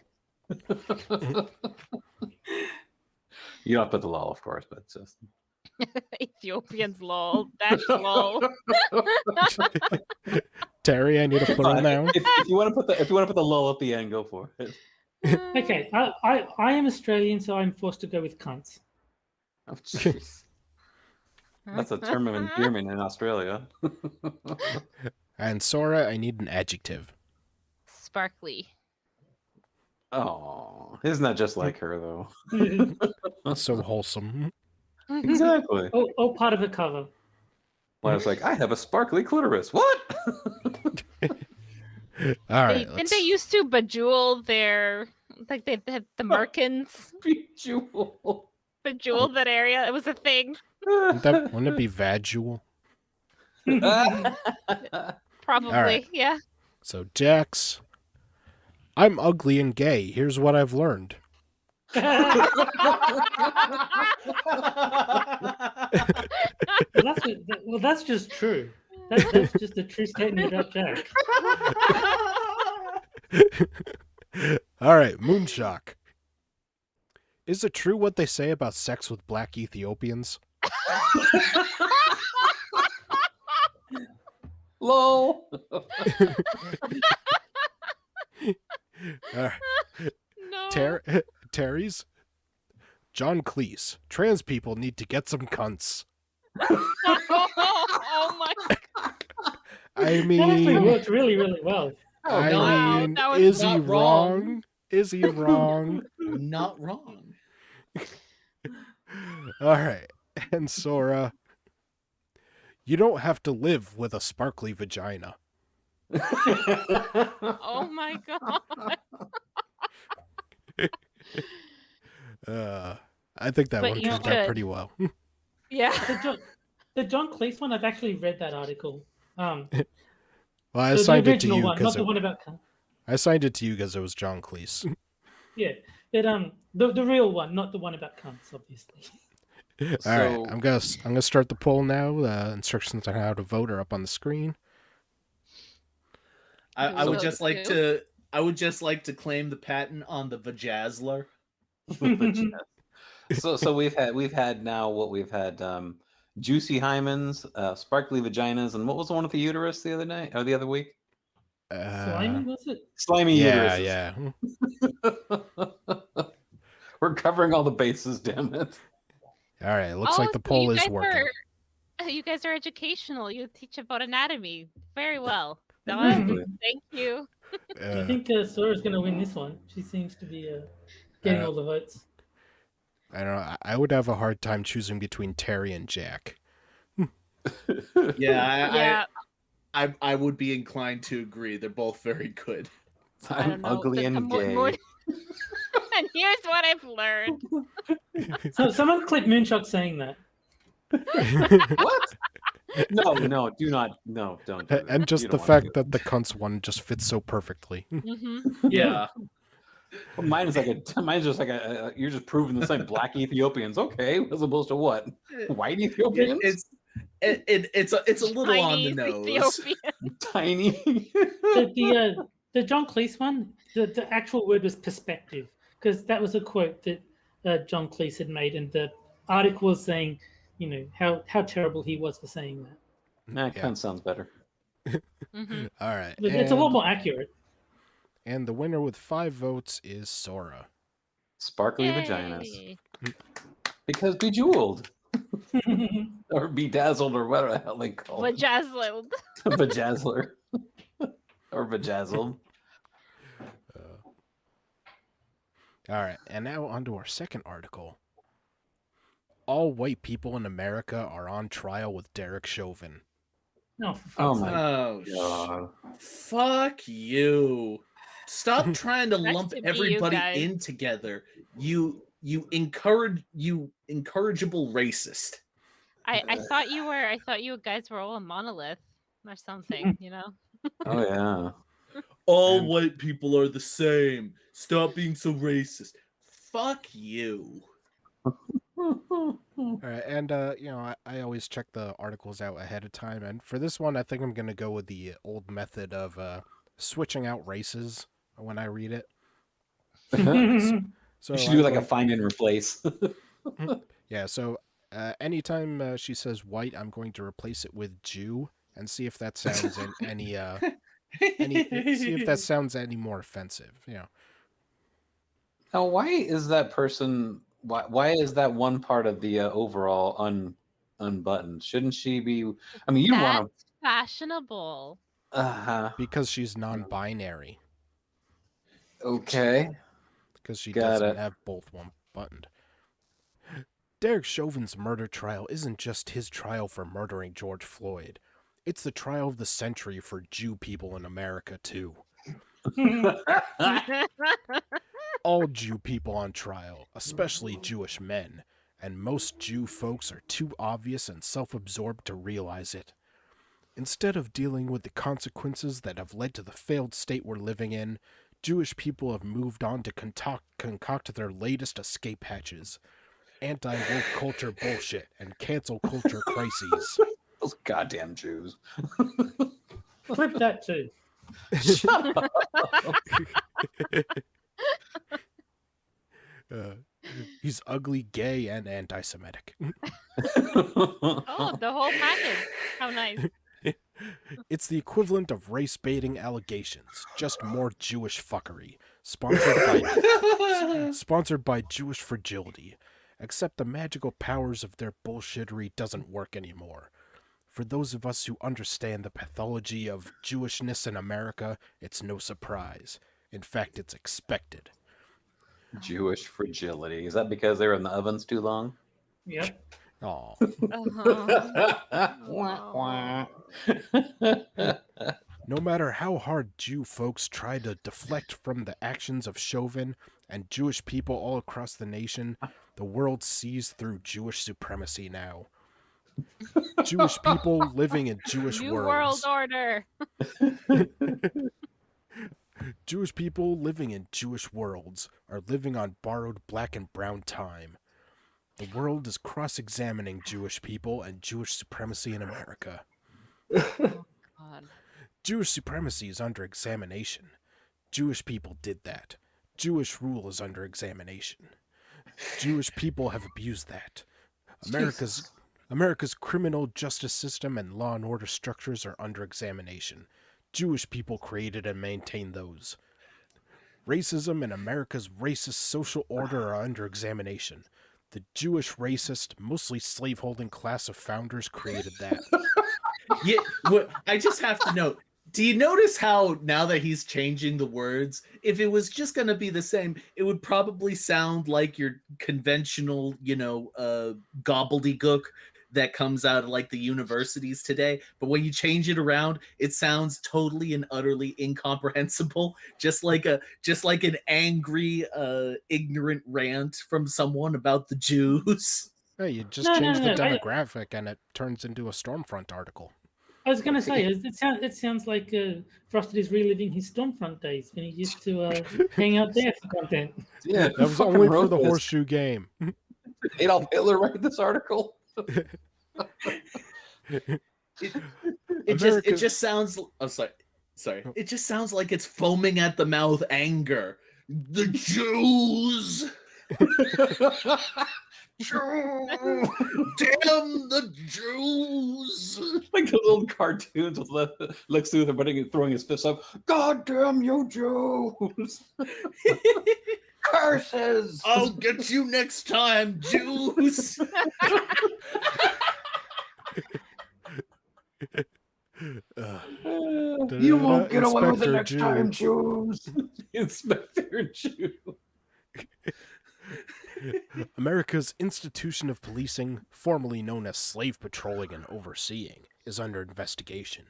You don't put the lol, of course, but just Ethiopians lol. Dash lol. Terry, I need a plural noun. if you want to put the lol at the end, go for it. Okay, I am Australian, so I'm forced to go with cunts. Oh, jeez. That's a term of endearment in Australia. And Sora, I need an adjective. Sparkly. Oh, isn't that just like her though? So wholesome. Exactly. Oh, part of the cover. When I was like, I have a sparkly clitoris. What? All right. Didn't they used to bejewel their like they had the merkins Bejewel. bejewel that area? It was a thing. Wouldn't it be vaginal? Probably, right. yeah. So Jax, I'm ugly and gay. Here's what I've learned. Well, that's just true. That's just a true statement about Jack. All right, Moonshock. Is it true what they say about sex with black Ethiopians? Lol. All right. No. Terry's? John Cleese. Trans people need to get some cunts. Oh my god. I That actually mean, worked really, really well. that was is he not wrong? wrong. Is he wrong? Not wrong. All right. And Sora, you don't have to live with a sparkly vagina. Oh my god. I think that But one you turned out should. pretty well. Yeah. The John Cleese one, I've actually read that article. Well, I The assigned it to original you one, not because the one about cunts. I assigned it to you because it was John Cleese. Yeah, but the real one, not the one about cunts, obviously. All right, I'm gonna start the poll now. Instructions on how to vote are up on the screen. I would So just like two. to claim the patent on the vajazzler. So we've had juicy hymens, sparkly vaginas, and what was the one with the uterus the other night or the other week? Slimy, was it? Slimy Yeah, uteruses. yeah. We're covering all the bases, damn it. All right, it looks like the so poll you is guys working. You guys are educational. You teach about anatomy very well. Exactly. Thank you. I think Sora's going to win this one. She seems to be getting all the votes. I don't know. I would have a hard time choosing between Terry and Jack. Yeah, I would be inclined to agree. They're both very good. I don't I'm know. ugly and gay. And here's what I've learned. So someone clip Moonshock saying that. What? No, do not. No, don't do that. And You just don't the wanna fact do that the cunts one just fits so perfectly. Yeah. Well, mine's just like you're just proving the same. Black Ethiopians, okay, as opposed to what? White Ethiopians? It's a little on the Chinese nose. Ethiopian. Tiny. The John Cleese one, the actual word was perspective, because that was a quote that John Cleese had made, and the article was saying, how terrible he was for saying that. Nah, Yeah. cunt sounds better. All right. But it's a lot more accurate. And the winner with 5 votes is Sora. Sparkly vaginas. Yay. Because bejeweled. Or bedazzled, or whatever the hell they call it. Vajazzled. Bejazzler. Or bejazzled. All right. And now on to our second article. All white people in America are on trial with Derek Chauvin. No, for Oh fuck's my sake. Oh, God. fuck you! Stop trying to Nice lump to be you everybody guys. in together. You incorrigible racist. I thought you guys were all a monolith or something, Oh yeah. All And- white people are the same. Stop being so racist. Fuck you. All right. And, I always check the articles out ahead of time. And for this one, I think I'm going to go with the old method of switching out races when I read it. So You should do I'm like a going- find and replace. Yeah, so anytime she says white, I'm going to replace it with Jew and see if that sounds any see if that sounds any more offensive. Now, why is that person? Why is that one part of the overall unbuttoned? Shouldn't she be? I mean, you want That's fashionable. to. Because she's non-binary. Okay. Because she Got doesn't it. have both one buttoned. Derek Chauvin's murder trial isn't just his trial for murdering George Floyd. It's the trial of the century for Jew people in America, too. All Jew people on trial, especially Jewish men, and most Jew folks are too obvious and self-absorbed to realize it. Instead of dealing with the consequences that have led to the failed state we're living in, Jewish people have moved on to concoct their latest escape hatches. Anti-woke culture bullshit and cancel culture crises. Those goddamn Jews. Clip that too. Shut up. He's ugly, gay, and anti-Semitic. Oh, the whole package. How nice. It's the equivalent of race-baiting allegations, just more Jewish fuckery, sponsored by Jewish fragility. Except the magical powers of their bullshittery doesn't work anymore. For those of us who understand the pathology of Jewishness in America, it's no surprise. In fact, it's expected. Jewish fragility. Is that because they were in the ovens too long? Yep. Aw. Uh-huh. No matter how hard Jew folks try to deflect from the actions of Chauvin and Jewish people all across the nation, the world sees through Jewish supremacy now. Jewish people living in Jewish New worlds. world order. Jewish people living in Jewish worlds are living on borrowed black and brown time. The world is cross-examining Jewish people and Jewish supremacy in America. God. Jewish supremacy is under examination. Jewish people did that. Jewish rule is under examination. Jewish people have abused that. America's criminal justice system and law and order structures are under examination. Jewish people created and maintain those. Racism and America's racist social order are under examination. The Jewish racist, mostly slaveholding class of founders created that. Yeah, I just have to note. Do you notice how now that he's changing the words, if it was just going to be the same, it would probably sound like your conventional, gobbledygook that comes out of like the universities today. But when you change it around, it sounds totally and utterly incomprehensible, just like an angry, ignorant rant from someone about the Jews. Hey, you just No, change the no. demographic and it turns into a Stormfront article. I was going to say, it sounds like Frosted is reliving his Stormfront days when he used to hang out there for content. Yeah, That was only for the horseshoe game. Adolf Hitler write this article? It just sounds. Oh, sorry. It just sounds like it's foaming at the mouth anger. The Jews. Damn the Jews! Like the little cartoons with Lex Luthor throwing his fists up. God damn you, Jews! Curses! I'll get you next time, Jews! You won't get away with it next Jew. time, Jews! Inspector Jew. America's institution of policing, formerly known as slave patrolling and overseeing, is under investigation.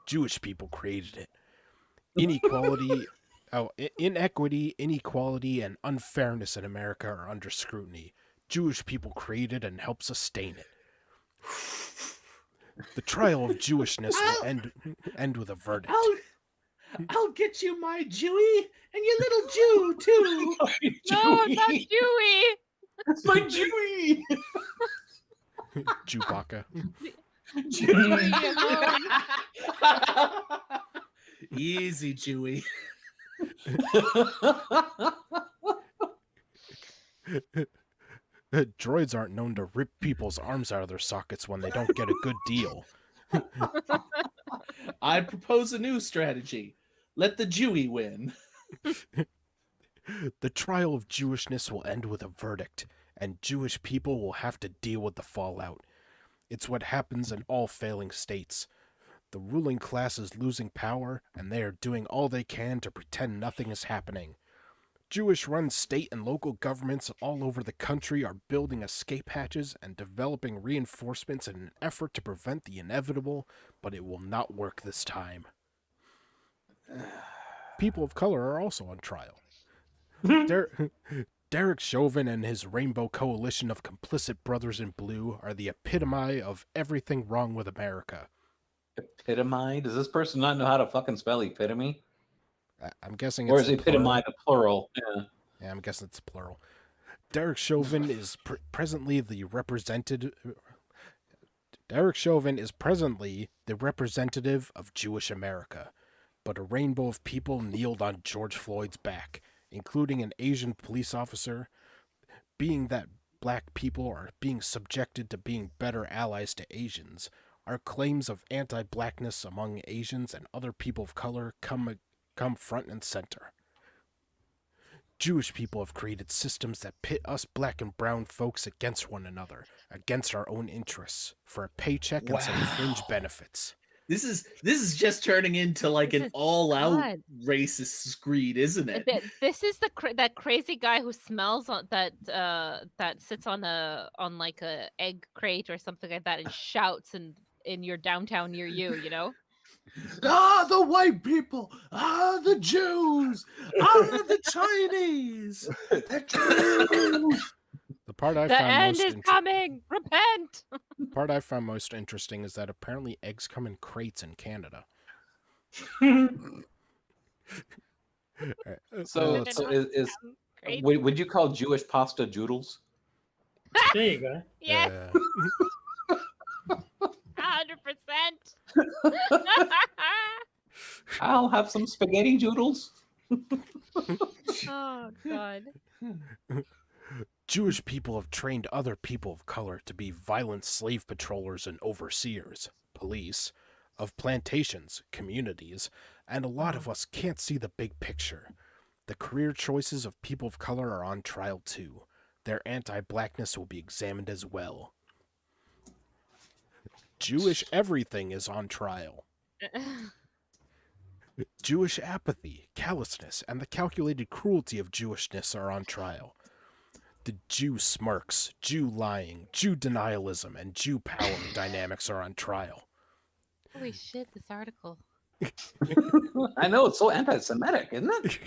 Jewish people created it. Inequity, inequality, and unfairness in America are under scrutiny. Jewish people created and help sustain it. The trial of Jewishness will end with a verdict. I'll get you my Jewy and your little Jew too. No, not Dewey. It's my Jewy! Chewbacca. Easy, Jewy. Droids aren't known to rip people's arms out of their sockets when they don't get a good deal. I propose a new strategy. Let the Jewy win. The trial of Jewishness will end with a verdict, and Jewish people will have to deal with the fallout. It's what happens in all failing states. The ruling class is losing power, and they are doing all they can to pretend nothing is happening. Jewish-run state and local governments all over the country are building escape hatches and developing reinforcements in an effort to prevent the inevitable, but it will not work this time. People of color are also on trial. Derek Chauvin and his Rainbow Coalition of complicit brothers in blue are the epitome of everything wrong with America. Epitome? Does this person not know how to fucking spell epitome? I'm guessing Or it's is epitome the plural? Yeah, I'm guessing it's plural. Derek Chauvin is presently the representative of Jewish America, but a rainbow of people kneeled on George Floyd's back, including an Asian police officer. Being that black people are being subjected to being better allies to Asians, our claims of anti-blackness among Asians and other people of color come front and center. Jewish people have created systems that pit us black and brown folks against one another, against our own interests, for a paycheck and some fringe benefits. This is just turning into like This an is all-out God. racist screed, isn't it? This is that crazy guy who smells on that sits on like a egg crate or something like that and shouts in your downtown near you, you know? Ah, the white people! Ah, the Jews! Ah, the Chinese! The Jews! The part I The found end most is coming! Repent! part I found most interesting is that apparently eggs come in crates in Canada. So Great. would you call Jewish pasta joodles? There you go. Yes, 100%. I'll have some spaghetti joodles. Oh God. Jewish people have trained other people of color to be violent slave patrollers and overseers, police, of plantations, communities, and a lot of us can't see the big picture. The career choices of people of color are on trial too. Their anti-blackness will be examined as well. Jewish everything is on trial. Jewish apathy, callousness, and the calculated cruelty of Jewishness are on trial. The Jew smirks, Jew lying, Jew denialism, and Jew power dynamics are on trial. Holy shit, this article. I know, it's so anti-Semitic, isn't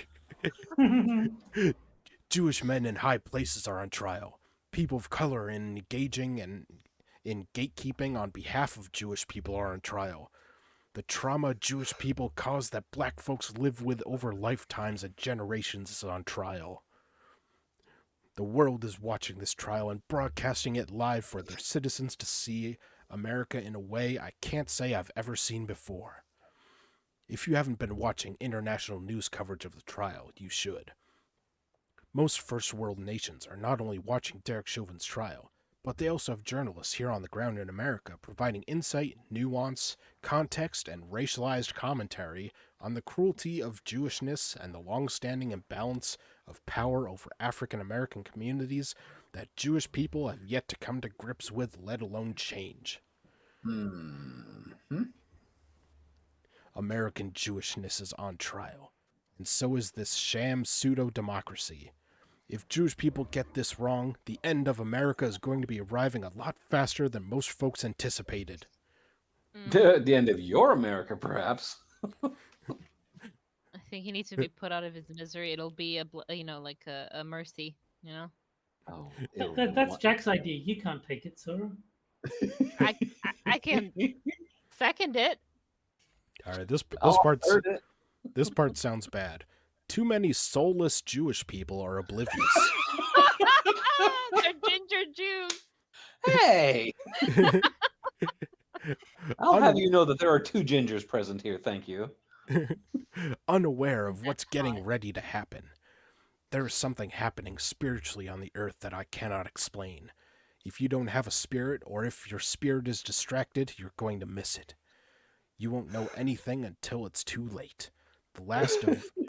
it? Jewish men in high places are on trial. People of color engaging in gatekeeping on behalf of Jewish people are on trial. The trauma Jewish people cause that black folks live with over lifetimes and generations is on trial. The world is watching this trial and broadcasting it live for their citizens to see America in a way I can't say I've ever seen before. If you haven't been watching international news coverage of the trial, you should. Most first world nations are not only watching Derek Chauvin's trial, but they also have journalists here on the ground in America providing insight, nuance, context, and racialized commentary on the cruelty of Jewishness and the long-standing imbalance of power over African American communities that Jewish people have yet to come to grips with, let alone change. American Jewishness is on trial, and so is this sham pseudo-democracy. If Jewish people get this wrong, the end of America is going to be arriving a lot faster than most folks anticipated. The end of your America, perhaps. I think he needs to be put out of his misery. It'll be like a mercy, you know. Oh, That's Jack's idea. You can't take it, Sora. I can second it. All right, this Oh, part heard it. this part sounds bad. Too many soulless Jewish people are oblivious. They're ginger Jews. Hey! I'll have you know that there are two gingers present here, thank you. Unaware of what's getting ready to happen. There is something happening spiritually on the earth that I cannot explain. If you don't have a spirit, or if your spirit is distracted, you're going to miss it. You won't know anything until it's too late. The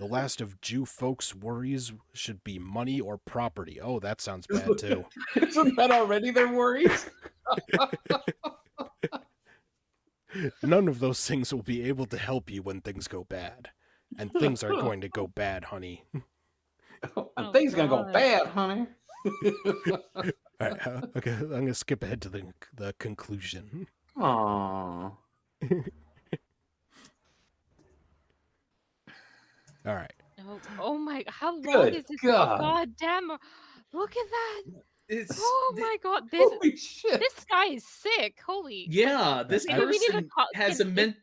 last of Jew folks' worries should be money or property. Oh, that sounds bad too. Isn't that already their worries? None of those things will be able to help you when things go bad. And things are going to go bad, honey. And things are gonna go bad, honey. All right, okay, I'm going to skip ahead to the conclusion. Aww. All right. Oh my! How long Good is this? God. God damn! Look at that! It's Oh my God! This Holy shit. this guy is sick. Holy. yeah. This Maybe we need to person call- has a can-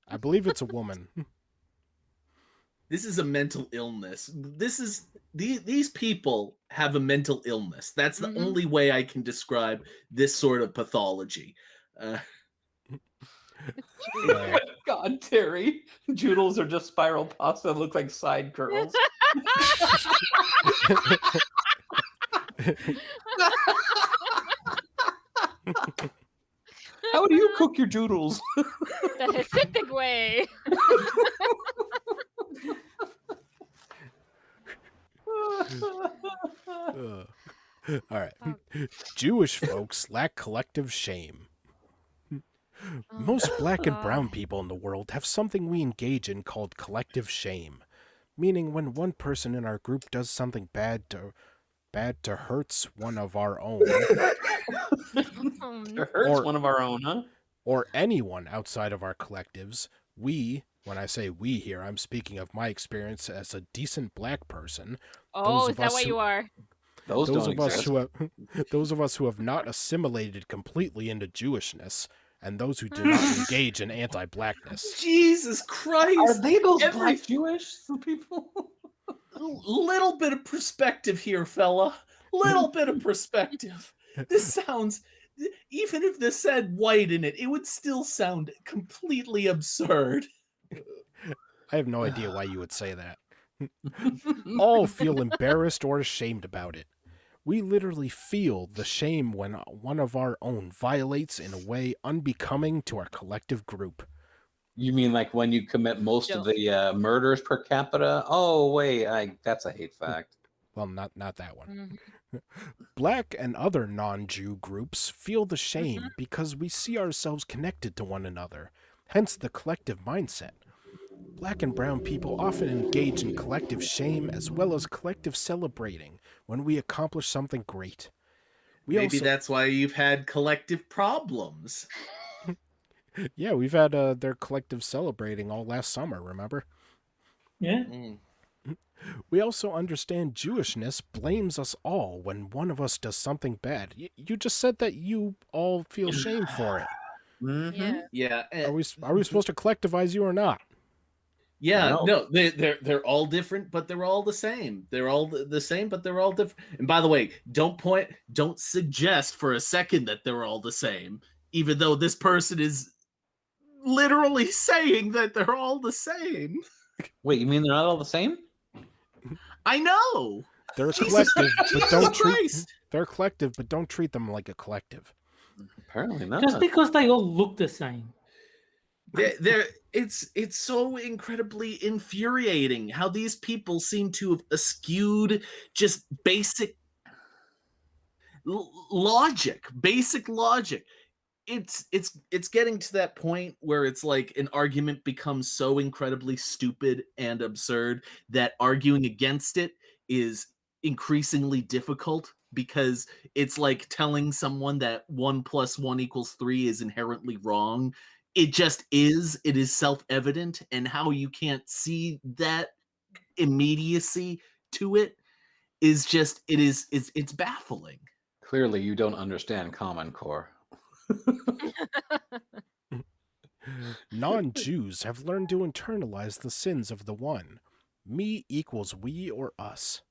I believe it's a woman. This is a mental illness. These people have a mental illness. That's the only way I can describe this sort of pathology. God, Terry. Joodles are just spiral pasta that look like side curls. How do you cook your joodles? The Hasidic way. All right. Jewish folks lack collective shame. Most black and brown people in the world have something we engage in called collective shame, meaning when one person in our group does something bad to hurts one of our own, It hurts one of our own, huh? or anyone outside of our collectives, when I say we here, I'm speaking of my experience as a decent black person. Oh, is that what you are? Those Those don't of us exist. those of us who have not assimilated completely into Jewishness, and those who do not engage in anti-blackness. Jesus Christ! Are they those Every- black Jewish people? Little bit of perspective here, fella. Little bit of perspective. This sounds, even if this said white in it, it would still sound completely absurd. I have no idea why you would say that. All feel embarrassed or ashamed about it. We literally feel the shame when one of our own violates in a way unbecoming to our collective group. You mean like when you commit most of the murders per capita? Oh, wait, that's a hate fact. Well, not that one. Black and other non-Jew groups feel the shame because we see ourselves connected to one another, hence the collective mindset. Black and brown people often engage in collective shame as well as collective celebrating when we accomplish something great. Maybe that's why you've had collective problems. Yeah, we've had their collective celebrating all last summer, remember? Yeah. We also understand Jewishness blames us all when one of us does something bad. You just said that you all feel shame for it. Yeah. Yeah. Are we supposed to collectivize you or not? Yeah, No. no, they're all different, but they're all the same. They're all the same, but they're all different. And by the way, don't suggest for a second that they're all the same, even though this person is literally saying that they're all the same. Wait, you mean they're not all the same? I know. They're a Jesus- collective, but Jesus don't treat Christ. they're a collective, but don't treat them like a collective. Apparently not. Just because they all look the same. It's so incredibly infuriating how these people seem to have eschewed just basic logic. It's getting to that point where it's like an argument becomes so incredibly stupid and absurd that arguing against it is increasingly difficult, because it's like telling someone that 1 + 1 = 3 is inherently wrong. It just is. It is self-evident, and how you can't see that immediacy to it is just it's baffling. Clearly, you don't understand Common Core. Non-Jews have learned to internalize the sins of the one. Me equals we or us.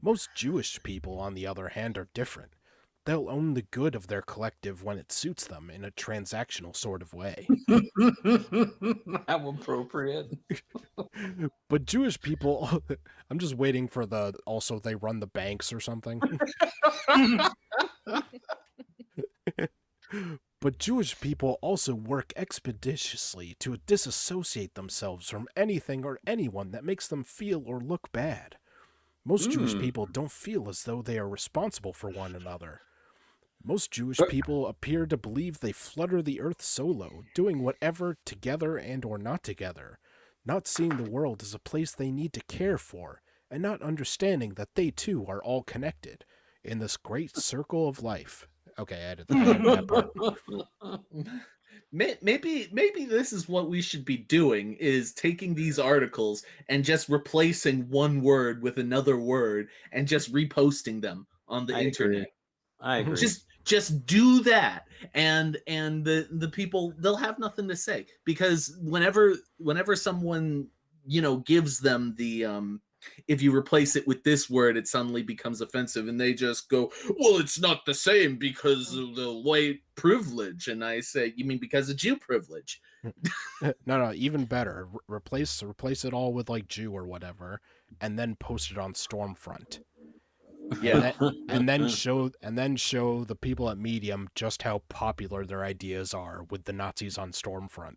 Most Jewish people, on the other hand, are different. They'll own the good of their collective when it suits them in a transactional sort of way. How appropriate. But Jewish people, I'm just waiting for also they run the banks or something. But Jewish people also work expeditiously to disassociate themselves from anything or anyone that makes them feel or look bad. Most Jewish people don't feel as though they are responsible for one another. Most Jewish people appear to believe they flutter the earth solo, doing whatever together and or not together, not seeing the world as a place they need to care for, and not understanding that they too are all connected in this great circle of life. Okay, I added that part. Maybe this is what we should be doing, is taking these articles and just replacing one word with another word and just reposting them on the internet. I agree. Just do that, and the people, they'll have nothing to say, because whenever someone gives them the if you replace it with this word, it suddenly becomes offensive, and they just go, well, it's not the same because of the white privilege. And I say, you mean because of Jew privilege? No, even better. Replace it all with like Jew or whatever, and then post it on Stormfront. Yeah. And then show the people at Medium just how popular their ideas are with the Nazis on Stormfront.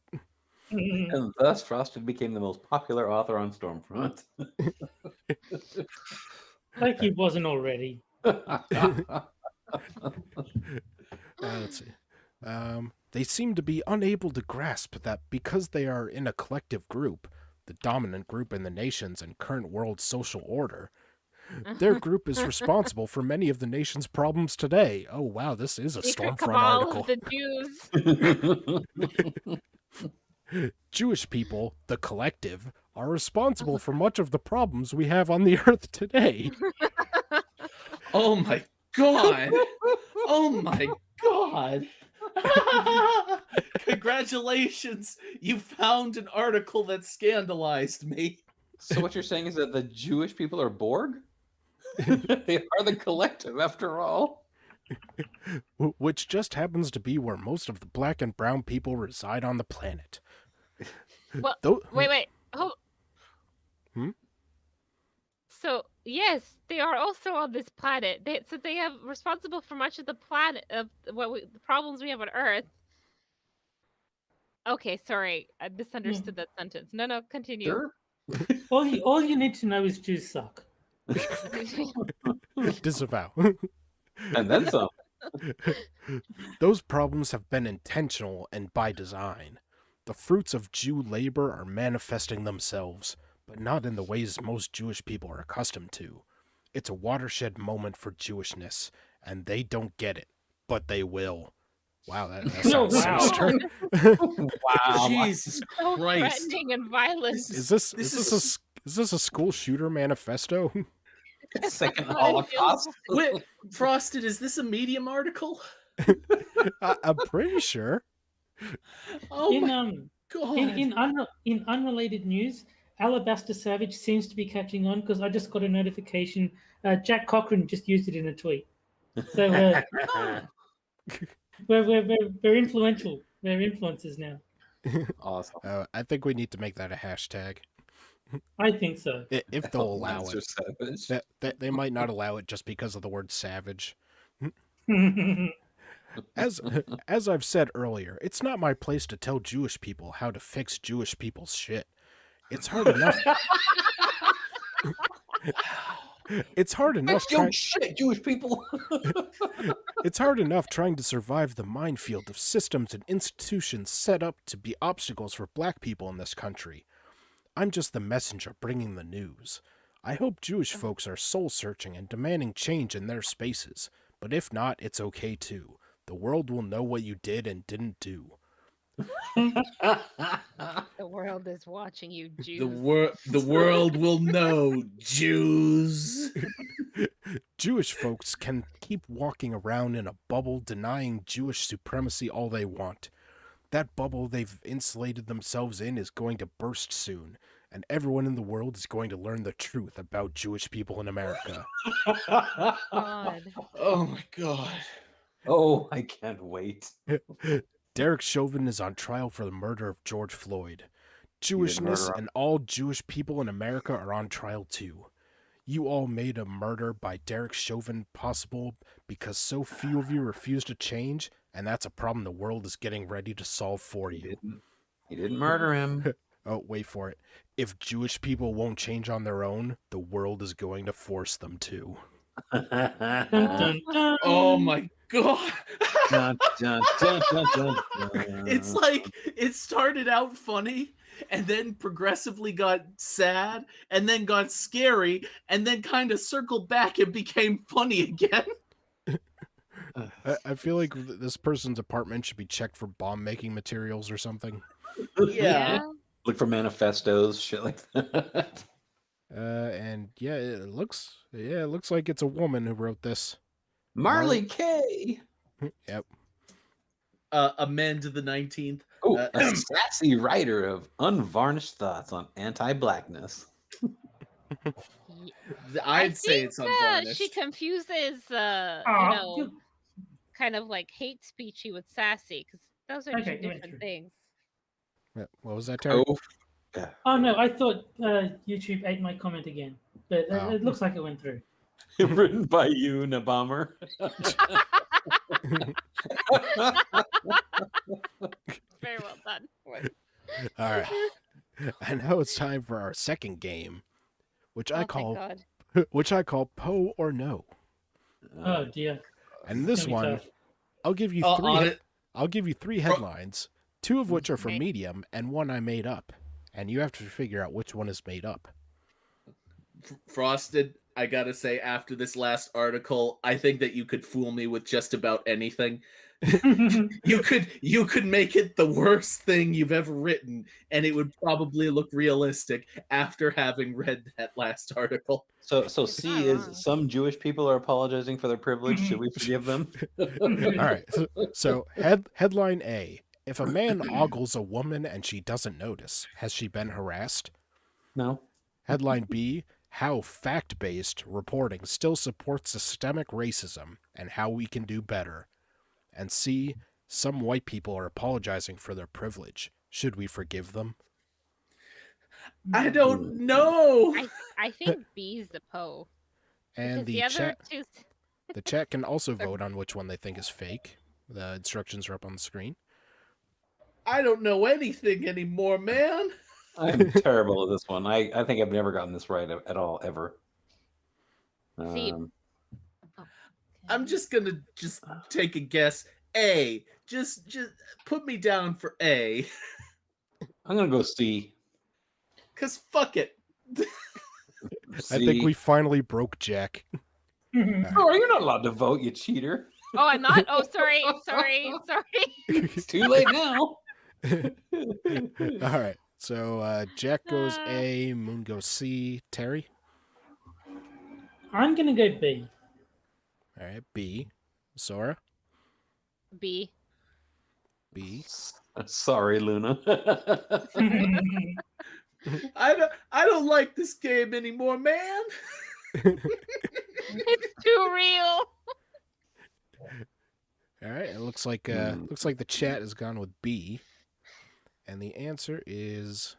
And thus, Frosted became the most popular author on Stormfront. Like he wasn't already. Let's see. They seem to be unable to grasp that because they are in a collective group, the dominant group in the nations and current world social order, their group is responsible for many of the nation's problems today. Oh wow, this is a Secret Stormfront cabal article. of the Jews. Jewish people, the collective, are responsible for much of the problems we have on the earth today. Oh my god. Oh my god. Congratulations. You found an article that scandalized me. So what you're saying is that the Jewish people are Borg? They are the collective, after all. Which just happens to be where most of the black and brown people reside on the planet. Well, wait. Oh. Hmm? So yes, they are also on this planet. They have responsible for much of the planet of the problems we have on Earth. Okay, sorry, I misunderstood that sentence. No, continue. Sure. All you need to know is Jews suck. Disavow. And then some. Those problems have been intentional and by design. The fruits of Jew labor are manifesting themselves, but not in the ways most Jewish people are accustomed to. It's a watershed moment for Jewishness, and they don't get it, but they will. Wow, that sounds Wow. sinister. Wow. Jesus So Christ. threatening and violent. Is this a school shooter manifesto? Second What it Holocaust. Wait, Frosted, is this a Medium article? I'm pretty sure. Oh In my god. in unrelated news, Alabaster Savage seems to be catching on because I just got a notification. Jack Cochran just used it in a tweet. So we're influential. We're influencers now. Awesome. I think we need to make that a hashtag. I think so. If they'll allow Monster it. Savage. They might not allow it just because of the word savage. As I've said earlier, it's not my place to tell Jewish people how to fix Jewish people's shit. It's hard enough. It's hard enough. Fix your shit, Jewish people. It's hard enough trying to survive the minefield of systems and institutions set up to be obstacles for black people in this country. I'm just the messenger bringing the news. I hope Jewish folks are soul-searching and demanding change in their spaces, but if not, it's okay too. The world will know what you did and didn't do. The world is watching you, Jews. The world will know, Jews. Jewish folks can keep walking around in a bubble denying Jewish supremacy all they want. That bubble they've insulated themselves in is going to burst soon, and everyone in the world is going to learn the truth about Jewish people in America. God. Oh my god. Oh, I can't wait. Derek Chauvin is on trial for the murder of George Floyd. Jewishness murder him. and all Jewish people in America are on trial too. You all made a murder by Derek Chauvin possible because so few of you refuse to change, and that's a problem the world is getting ready to solve for you. He didn't murder him. Oh, wait for it. If Jewish people won't change on their own, the world is going to force them to. Dun, dun, dun. Oh my god. Dun, dun, dun, dun, dun, dun. It's like it started out funny and then progressively got sad and then got scary and then kind of circled back and became funny again. I feel like this person's apartment should be checked for bomb-making materials or something. Yeah. Look for manifestos, shit like that. And yeah, it looks like it's a woman who wrote this. Marley K. Yep. Amend the 19th. Oh, a sassy writer of unvarnished thoughts on anti-blackness. I'd say think, it's unvarnished. she confuses, Aw, kind of like hate speechy with sassy, because those are Okay, two yeah, different true. things. Yeah, what was that, Terry? Oh, yeah. Oh no, I thought YouTube ate my comment again, but Oh. it looks like it went through. Written by you, Nabomber. Very well done. All right. And now it's time for our second game, which I Oh, thank call God. Poe or No. Oh dear. And this Gonna be one, tough. I'll give you I'll give you three headlines, two of which are for Okay. medium and one I made up, and you have to figure out which one is made up. Frosted, I gotta say, after this last article, I think that you could fool me with just about anything. You could make it the worst thing you've ever written, and it would probably look realistic after having read that last article. So C not is wrong. some Jewish people are apologizing for their privilege. Should we forgive them? All right. So headline A: if a man ogles a woman and she doesn't notice, has she been harassed? No. Headline B: how fact-based reporting still supports systemic racism and how we can do better. And C: some white people are apologizing for their privilege. Should we forgive them? I don't know. I think B's the Poe. And Because the the other chat two. the chat can also vote on which one they think is fake. The instructions are up on the screen. I don't know anything anymore, man. I'm terrible at this one. I think I've never gotten this right at all, ever. See, I'm just gonna take a guess. A. Just put me down for A. I'm gonna go C. Cause fuck it. I think we finally broke Jack. Oh, you're not allowed to vote, you cheater. Oh, I'm not. Oh, sorry. It's too late now. All right. So Jack goes A, Moon goes C. Terry? I'm gonna go B. All right. B. Sora? B. B. Sorry, Luna. I don't like this game anymore, man. It's too real. All right. It looks like the chat has gone with B. And the answer is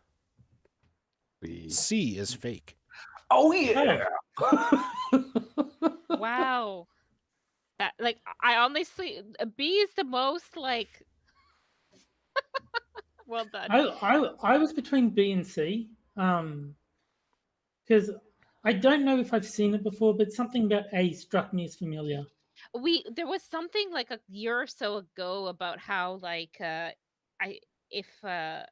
B. C is fake. Oh yeah. Wow. That like I honestly B is the most like well done. I was between B and C, because I don't know if I've seen it before, but something about A struck me as familiar. There was something like a year or so ago about how like if a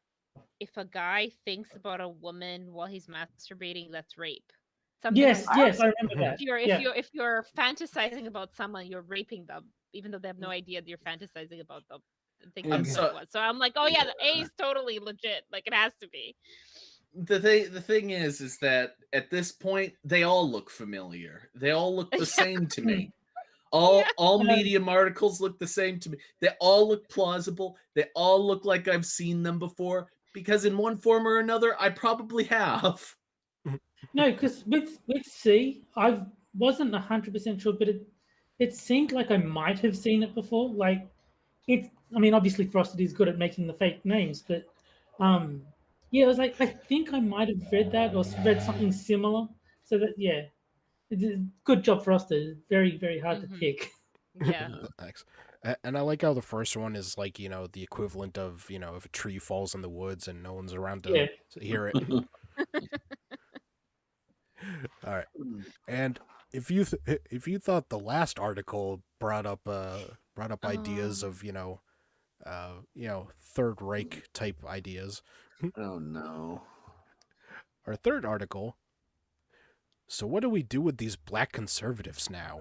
guy thinks about a woman while he's masturbating, that's rape. Something Yes, like yes, that. I remember that. If you're fantasizing about someone, you're raping them, even though they have no idea that you're fantasizing about them. I think I'm that's what it was. So I'm like, oh yeah, the A is totally legit. Like it has to be. The thing is that at this point they all look familiar. They all look the same to me. All Medium articles look the same to me. They all look plausible. They all look like I've seen them before because in one form or another I probably have. No, because with C, I wasn't 100% sure, but it seemed like I might have seen it before. Like I mean, obviously Frosted is good at making the fake names, but yeah, I was like, I think I might have read that or read something similar. So that good job, Frosted. Very, very hard to pick. Yeah. Thanks. And I like how the first one is like, the equivalent of, if a tree falls in the woods and no one's around to hear it. All right. And if you thought the last article brought up ideas of, Third Reich type ideas. Oh no. Our third article. So what do we do with these black conservatives now?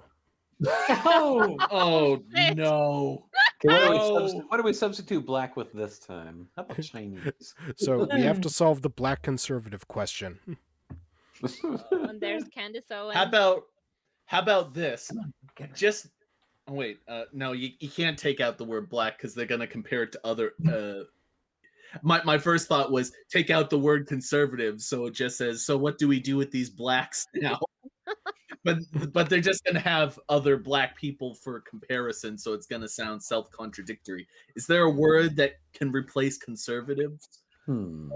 Oh no. Okay, what do we substitute black with this time? How about Chinese? So we have to solve the black conservative question. And there's Candace Owens. How about this? Just wait. No, you can't take out the word black because they're gonna compare it to other. My first thought was take out the word conservative, so it just says. So what do we do with these blacks now? but they're just gonna have other black people for comparison, so it's gonna sound self-contradictory. Is there a word that can replace conservatives? How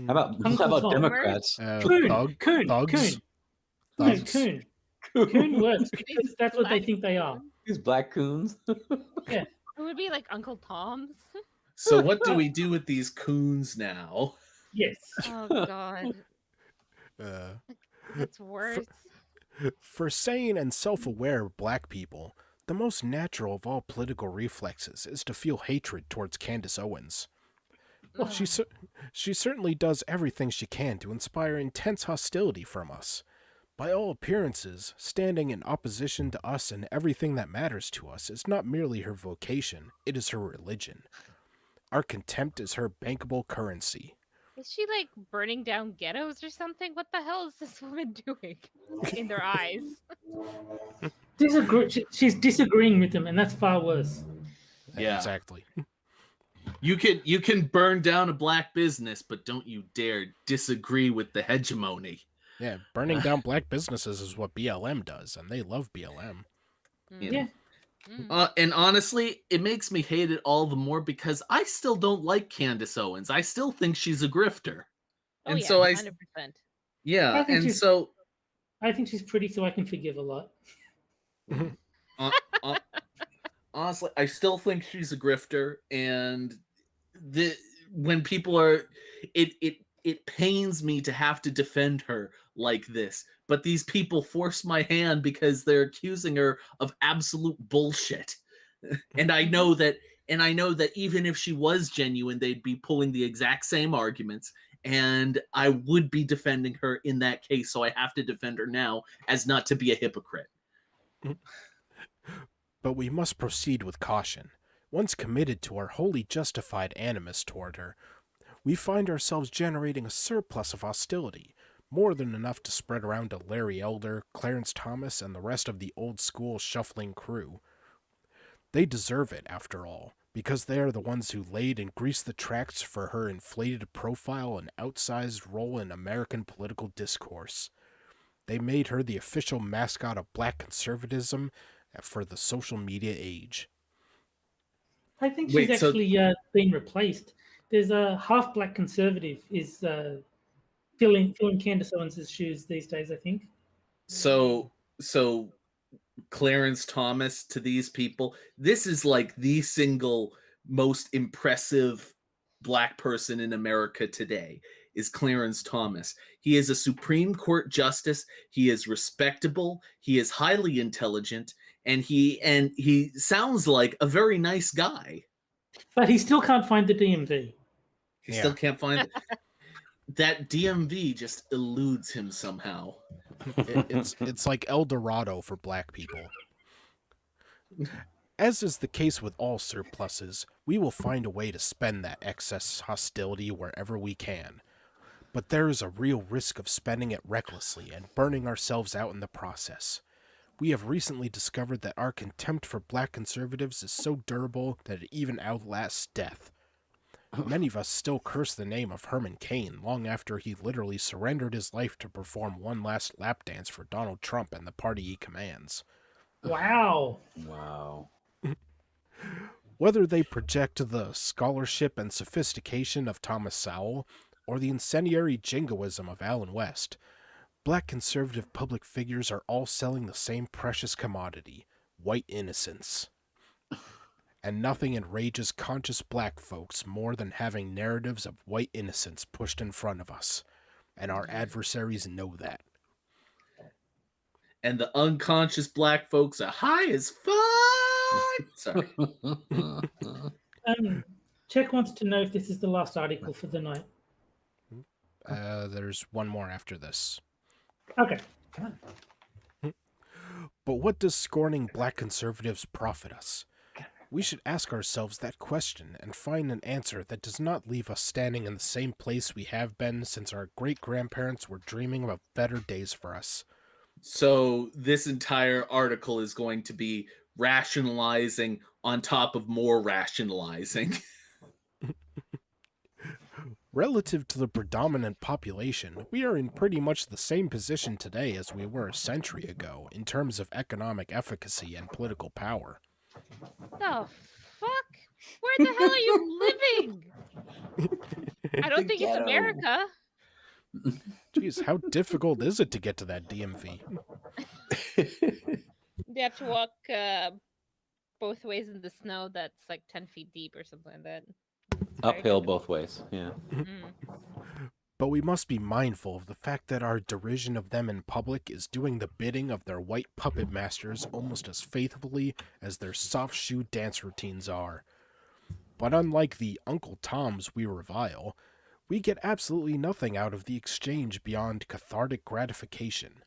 about Democrats? Thugs. Coon works because that's what they think they are. These black coons. Yeah. It would be like Uncle Tom's. So what do we do with these coons now? Yes. Oh God. That's worse. For sane and self-aware black people, the most natural of all political reflexes is to feel hatred towards Candace Owens. She certainly does everything she can to inspire intense hostility from us. By all appearances, standing in opposition to us and everything that matters to us is not merely her vocation, it is her religion. Our contempt is her bankable currency. Is she like burning down ghettos or something? What the hell is this woman doing in their eyes? She's disagreeing with them, and that's far worse. Yeah, exactly. You can burn down a black business, but don't you dare disagree with the hegemony. Yeah, burning down black businesses is what BLM does, and they love BLM. Yeah. And honestly, it makes me hate it all the more because I still don't like Candace Owens. I still think she's a grifter. Oh, and yeah, so 100%. Yeah, and so I think she's pretty, so I can forgive a lot. Honestly, I still think she's a grifter, and when people are, it pains me to have to defend her like this, but these people force my hand because they're accusing her of absolute bullshit. And I know that And I know that even if she was genuine, they'd be pulling the exact same arguments. And I would be defending her in that case. So I have to defend her now as not to be a hypocrite. But we must proceed with caution. Once committed to our wholly justified animus toward her, we find ourselves generating a surplus of hostility, more than enough to spread around to Larry Elder, Clarence Thomas, and the rest of the old school shuffling crew. They deserve it, after all, because they are the ones who laid and greased the tracks for her inflated profile and outsized role in American political discourse. They made her the official mascot of black conservatism for the social media age. I think Wait, she's so- actually been replaced. There's a half black conservative is filling Candace Owens' shoes these days, I think. So Clarence Thomas to these people, this is like the single most impressive black person in America today is Clarence Thomas. He is a Supreme Court justice. He is respectable. He is highly intelligent, and he sounds like a very nice guy. But he still can't find the DMV. He still can't find it. That DMV just eludes him somehow. It's like El Dorado for black people. As is the case with all surpluses, we will find a way to spend that excess hostility wherever we can. But there is a real risk of spending it recklessly and burning ourselves out in the process. We have recently discovered that our contempt for black conservatives is so durable that it even outlasts death. Many of us still curse the name of Herman Cain long after he literally surrendered his life to perform one last lap dance for Donald Trump and the party he commands. Wow. Wow. Whether they project the scholarship and sophistication of Thomas Sowell or the incendiary jingoism of Allen West, black conservative public figures are all selling the same precious commodity, white innocence. And nothing enrages conscious black folks more than having narratives of white innocence pushed in front of us. And our adversaries know that. And the unconscious black folks are high as fuck. Sorry. Check wants to know if this is the last article for the night. There's one more after this. Okay. But what does scorning black conservatives profit us? We should ask ourselves that question and find an answer that does not leave us standing in the same place we have been since our great-grandparents were dreaming of better days for us. So this entire article is going to be rationalizing on top of more rationalizing. Relative to the predominant population, we are in pretty much the same position today as we were a century ago in terms of economic efficacy and political power. The fuck? Where the hell are you living? I don't think it's America. Jeez, how difficult is it to get to that DMV? You have to walk both ways in the snow that's like 10 feet deep or something like that. Uphill both ways. Yeah. But we must be mindful of the fact that our derision of them in public is doing the bidding of their white puppet masters almost as faithfully as their soft shoe dance routines are. But unlike the Uncle Toms we revile, we get absolutely nothing out of the exchange beyond cathartic gratification,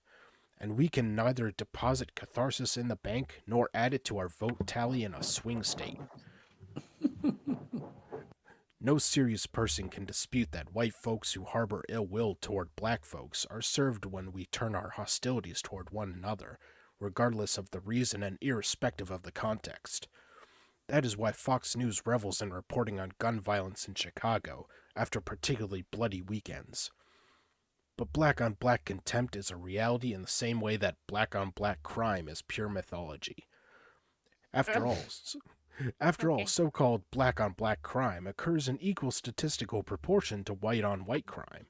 and we can neither deposit catharsis in the bank nor add it to our vote tally in a swing state. No serious person can dispute that white folks who harbor ill will toward black folks are served when we turn our hostilities toward one another, regardless of the reason and irrespective of the context. That is why Fox News revels in reporting on gun violence in Chicago after particularly bloody weekends. But black-on-black contempt is a reality in the same way that black-on-black crime is pure mythology. After all, so-called black-on-black crime occurs in equal statistical proportion to white-on-white crime.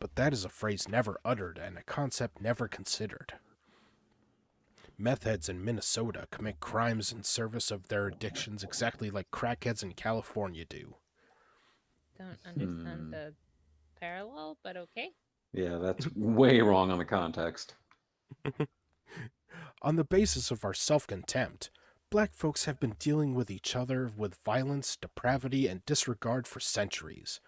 But that is a phrase never uttered and a concept never considered. Meth heads in Minnesota commit crimes in service of their addictions exactly like crackheads in California do. Don't understand the parallel, but okay. Yeah, that's way wrong on the context. On the basis of our self-contempt, Black folks have been dealing with each other with violence, depravity, and disregard for centuries.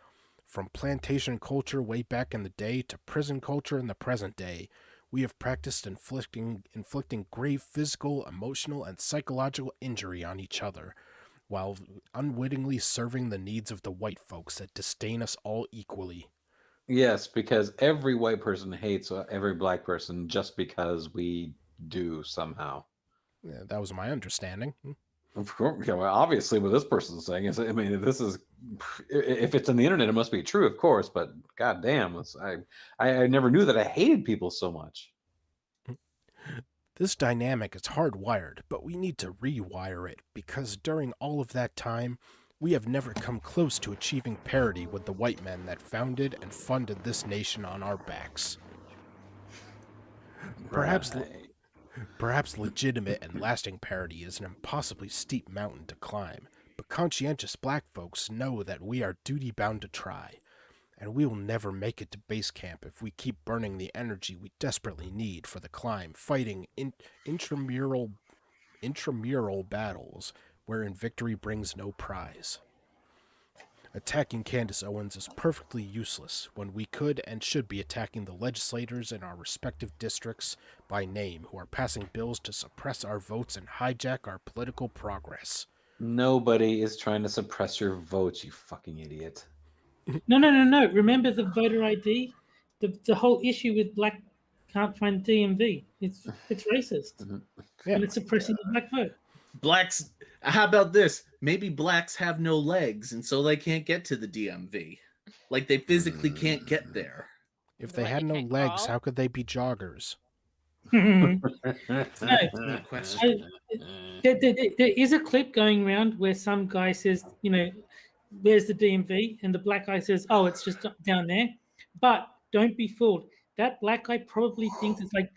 From plantation culture way back in the day to prison culture in the present day, we have practiced inflicting grave physical, emotional, and psychological injury on each other, while unwittingly serving the needs of the white folks that disdain us all equally. Yes, because every white person hates every black person just because we do somehow. Yeah, that was my understanding. Of course, well, obviously, what this person's saying is, I mean, this is, if it's on the internet, it must be true, of course. But goddamn, I never knew that I hated people so much. This dynamic is hardwired, but we need to rewire it because during all of that time, we have never come close to achieving parity with the white men that founded and funded this nation on our backs. Perhaps, Right. perhaps legitimate and lasting parity is an impossibly steep mountain to climb, but conscientious black folks know that we are duty-bound to try, and we will never make it to base camp if we keep burning the energy we desperately need for the climb, fighting intramural battles wherein victory brings no prize. Attacking Candace Owens is perfectly useless when we could and should be attacking the legislators in our respective districts by name who are passing bills to suppress our votes and hijack our political progress. Nobody is trying to suppress your votes, you fucking idiot. No. Remember the voter ID? The whole issue with black can't find DMV. It's racist. Yeah. And it's suppressing the black vote. Blacks, how about this? Maybe blacks have no legs and so they can't get to the DMV. Like they physically can't get there. If The they what, had you no can't legs, crawl? how could they be joggers? Good question. There is a clip going around where some guy says, where's the DMV? And the black guy says, oh, it's just down there. But don't be fooled. That black guy probably thinks it's like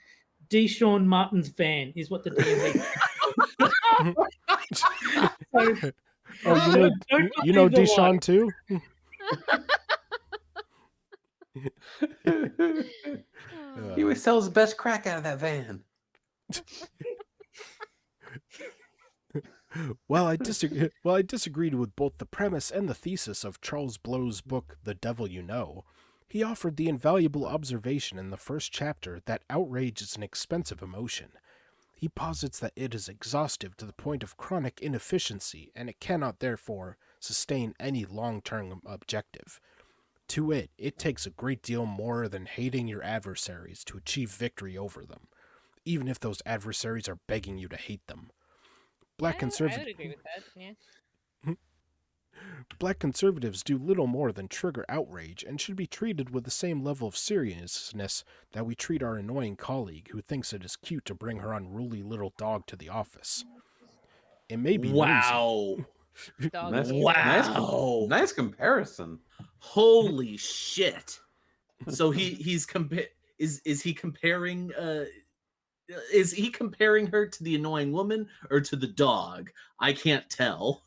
Deshaun Martin's van is what the DMV is. So, Oh, you know believe the lie. Deshaun too? He always sells the best crack out of that van. While I disagreed with both the premise and the thesis of Charles Blow's book The Devil You Know, he offered the invaluable observation in the first chapter that outrage is an expensive emotion. He posits that it is exhaustive to the point of chronic inefficiency, and it cannot therefore sustain any long-term objective. To it takes a great deal more than hating your adversaries to achieve victory over them, even if those adversaries are begging you to hate them. I would agree with that. Yeah. Black conservatives do little more than trigger outrage and should be treated with the same level of seriousness that we treat our annoying colleague who thinks it is cute to bring her unruly little dog to the office. It may be noisy. Wow. Dog Nice, is Wow. nice comparison. Holy shit. So is he comparing is he comparing her to the annoying woman or to the dog? I can't tell.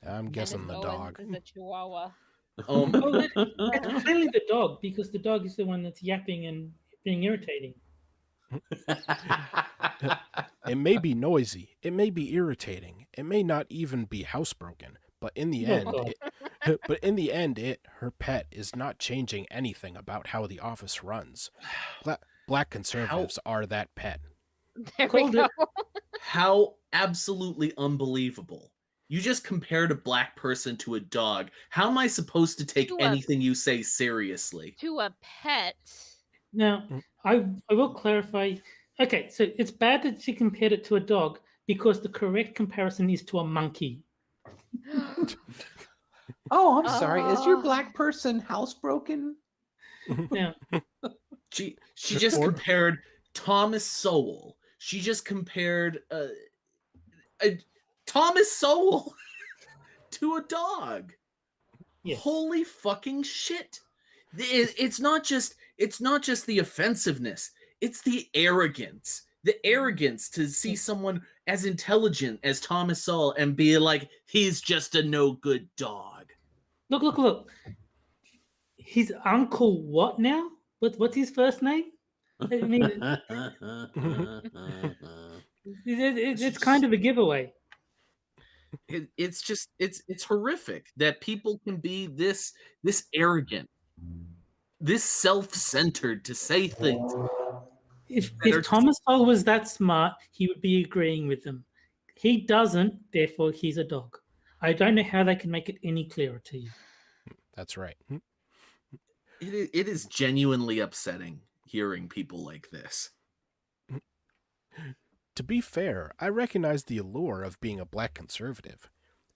I'm guessing the dog. Is a chihuahua. Oh, it's clearly the dog because the dog is the one that's yapping and being irritating. It may be noisy, it may be irritating, it may not even be housebroken, but in the end, her pet, is not changing anything about how the office runs. Black conservatives are that pet. There we go. How absolutely unbelievable. You just compared a black person to a dog. How am I supposed to take anything you say seriously? To a pet. Now, I will clarify. Okay, so it's bad that she compared it to a dog because the correct comparison is to a monkey. Oh, I'm sorry. Is your black person housebroken? Now, She just compared Thomas Sowell. She just compared Thomas Sowell to a dog. yes. Holy fucking shit. It's not just the offensiveness, it's the arrogance. The arrogance to see someone as intelligent as Thomas Sowell and be like, he's just a no good dog. Look. His uncle what now? What's his first name? I mean, it's kind of a giveaway. It's just it's horrific that people can be this arrogant, this self-centered to say things that If are just, Thomas Sowell was that smart, he would be agreeing with them. He doesn't, therefore he's a dog. I don't know how they can make it any clearer to you. That's right. it is genuinely upsetting hearing people like this. To be fair, I recognize the allure of being a black conservative.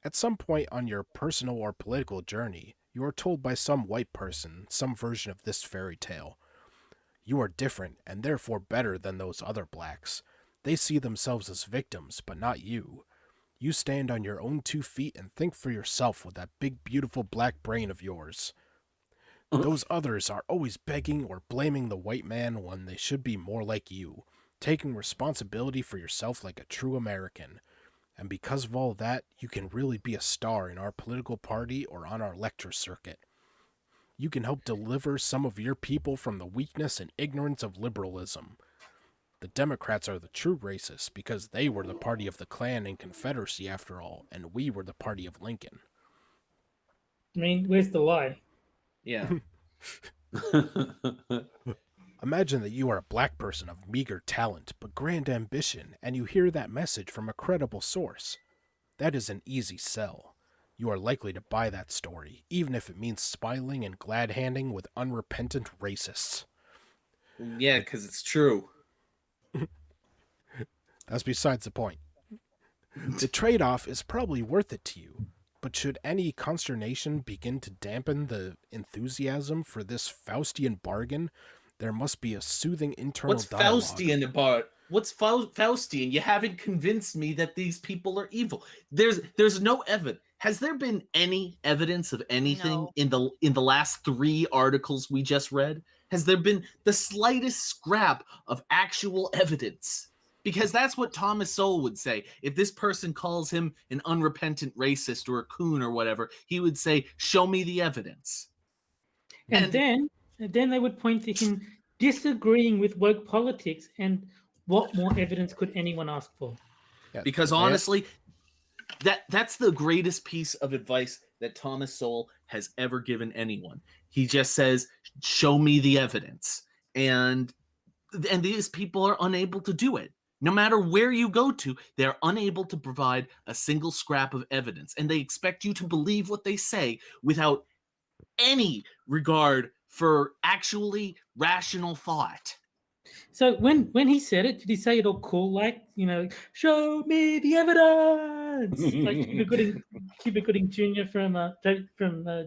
At some point on your personal or political journey, you are told by some white person some version of this fairy tale. You are different and therefore better than those other blacks. They see themselves as victims, but not you. You stand on your own 2 feet and think for yourself with that big, beautiful black brain of yours. Those others are always begging or blaming the white man when they should be more like you, taking responsibility for yourself like a true American. And because of all that, you can really be a star in our political party or on our lecture circuit. You can help deliver some of your people from the weakness and ignorance of liberalism. The Democrats are the true racists because they were the party of the Klan and Confederacy after all, and we were the party of Lincoln. I mean, where's the lie? Yeah. Imagine that you are a black person of meager talent but grand ambition, and you hear that message from a credible source. That is an easy sell. You are likely to buy that story, even if it means smiling and glad-handing with unrepentant racists. Yeah, because it's true. That's besides the point. The trade-off is probably worth it to you, but should any consternation begin to dampen the enthusiasm for this Faustian bargain, there must be a soothing internal What's dialogue. Faustian about? What's Faustian? You haven't convinced me that these people are evil. There's no evidence. Has there been any evidence of anything No. in the last 3 articles we just read? Has there been the slightest scrap of actual evidence? Because that's what Thomas Sowell would say. If this person calls him an unrepentant racist or a coon or whatever, he would say, "Show me the evidence." And then they would point to him disagreeing with woke politics. And what more evidence could anyone ask for? Yeah, Because honestly, that's the greatest piece of advice that Thomas Sowell has ever given anyone. He just says, "Show me the evidence," and these people are unable to do it. No matter where you go to, they're unable to provide a single scrap of evidence, and they expect you to believe what they say without any regard for actually rational thought. So when he said it, did he say it all cool, like, show me the evidence, like Cuba Gooding Jr. from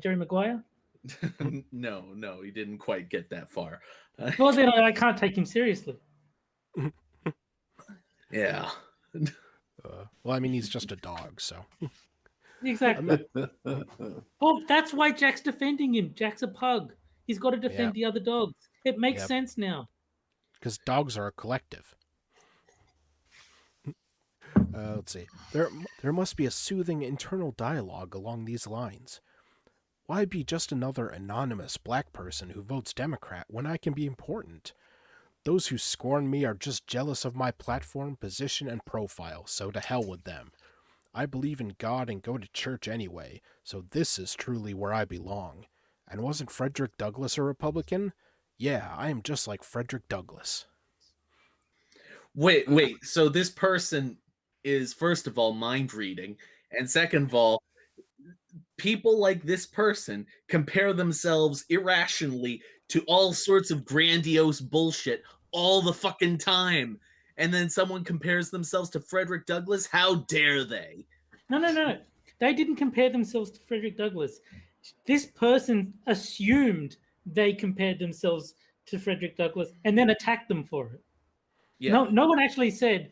Jerry Maguire? No, he didn't quite get that far. Well, then I can't take him seriously. Yeah. Well, I mean, he's just a dog, so. Exactly. Well, that's why Jack's defending him. Jack's a pug. He's got to defend the other dogs. It makes sense now. Because dogs are a collective. Let's see. There must be a soothing internal dialogue along these lines. Why be just another anonymous black person who votes Democrat when I can be important? Those who scorn me are just jealous of my platform, position, and profile, so to hell with them. I believe in God and go to church anyway, so this is truly where I belong. And wasn't Frederick Douglass a Republican? Yeah, I am just like Frederick Douglass. Wait. So this person is, first of all, mind reading, and second of all, people like this person compare themselves irrationally to all sorts of grandiose bullshit all the fucking time. And then someone compares themselves to Frederick Douglass? How dare they? No. They didn't compare themselves to Frederick Douglass. This person assumed they compared themselves to Frederick Douglass and then attacked them for it. Yeah. No one actually said,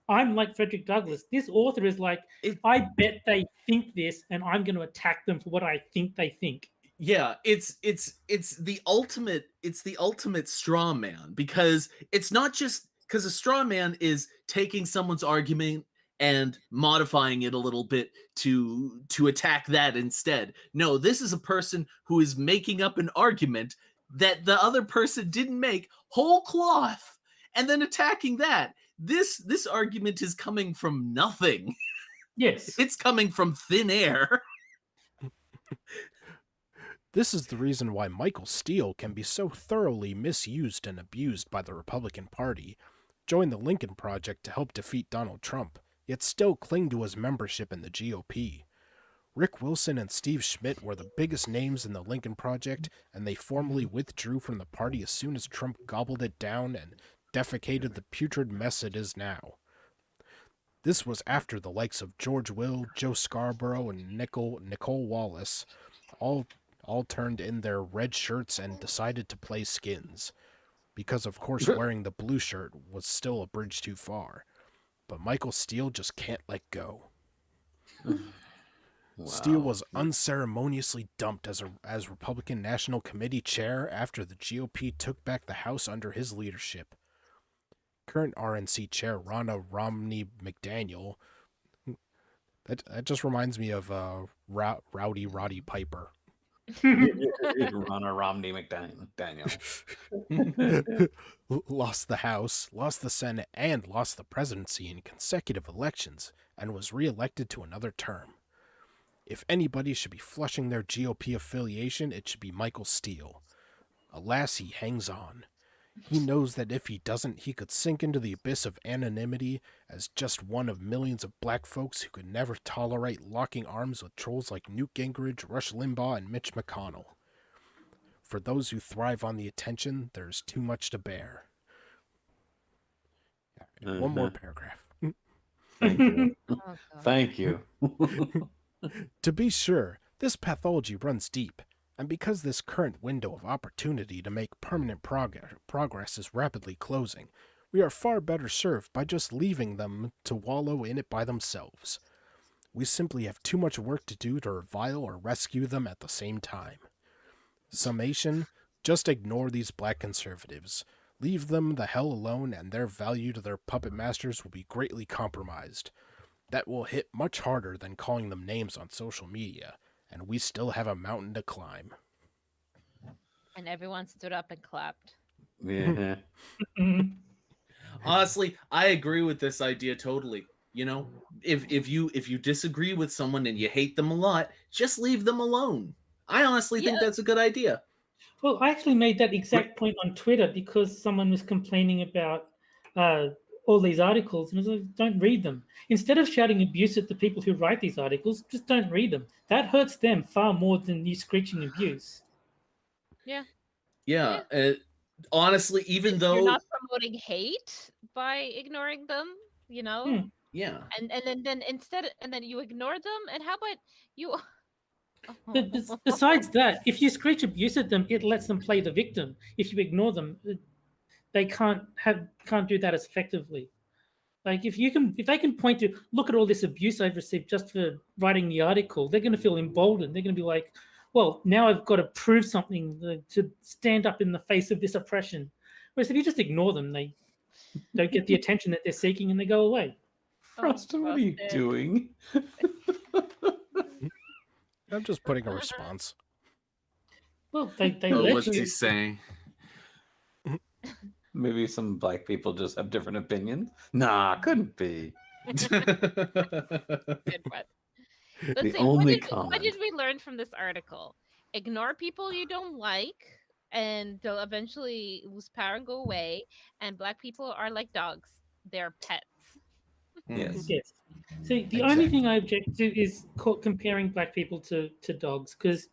I'm like Frederick Douglass. This author is like, I bet they think this, and I'm going to attack them for what I think they think. Yeah, it's the ultimate straw man, because it's not just because a straw man is taking someone's argument and modifying it a little bit to attack that instead. No, this is a person who is making up an argument that the other person didn't make whole cloth and then attacking that. This argument is coming from nothing. Yes. It's coming from thin air. This is the reason why Michael Steele can be so thoroughly misused and abused by the Republican Party, join the Lincoln Project to help defeat Donald Trump, yet still cling to his membership in the GOP. Rick Wilson and Steve Schmidt were the biggest names in the Lincoln Project, and they formally withdrew from the party as soon as Trump gobbled it down and defecated the putrid mess it is now. This was after the likes of George Will, Joe Scarborough, and Nicole Wallace all turned in their red shirts and decided to play skins. Because of course wearing the blue shirt was still a bridge too far. But Michael Steele just can't let go. Wow. Steele was unceremoniously dumped as Republican National Committee chair after the GOP took back the House under his leadership. Current RNC chair Ronna Romney McDaniel. That just reminds me of Rowdy Roddy Piper. Ronna Romney McDaniel. Lost the House, lost the Senate, and lost the presidency in consecutive elections, and was reelected to another term. If anybody should be flushing their GOP affiliation, it should be Michael Steele. Alas, he hangs on. He knows that if he doesn't, he could sink into the abyss of anonymity as just one of millions of black folks who could never tolerate locking arms with trolls like Newt Gingrich, Rush Limbaugh, and Mitch McConnell. For those who thrive on the attention, there's too much to bear. One more paragraph. Thank you. Oh, God. Thank you. To be sure, this pathology runs deep, and because this current window of opportunity to make permanent progress is rapidly closing, we are far better served by just leaving them to wallow in it by themselves. We simply have too much work to do to revile or rescue them at the same time. Summation, just ignore these black conservatives. Leave them the hell alone, and their value to their puppet masters will be greatly compromised. That will hit much harder than calling them names on social media, and we still have a mountain to climb. And everyone stood up and clapped. Yeah. Honestly, I agree with this idea totally. You know, if you disagree with someone and you hate them a lot, just leave them alone. I honestly think that's a good idea. Well, I actually made that exact point on Twitter because someone was complaining about all these articles, and I was like, don't read them. Instead of shouting abuse at the people who write these articles, just don't read them. That hurts them far more than you screeching abuse. Yeah. Honestly, even though you're not promoting hate by ignoring them, you know. yeah, And then instead, and then you ignore them. And how about you? Besides that, if you screech abuse at them, it lets them play the victim. If you ignore them, they can't do that as effectively. Like if they can point to, look at all this abuse I've received just for writing the article, they're going to feel emboldened. They're going to be like, well, now I've got to prove something to stand up in the face of this oppression. Whereas if you just ignore them, they don't get the attention that they're seeking and they go away. Frosty, what are you doing? I'm just putting a response. Well, they oh, let what's you. he saying? Maybe some black people just have different opinions. Nah, couldn't be. Good one. Let's The see, only what comment. did we learn from this article? Ignore people you don't like, and they'll eventually lose power and go away. And black people are like dogs; they're pets. Yes. Yes. See, the only thing I object to is comparing black people to dogs, because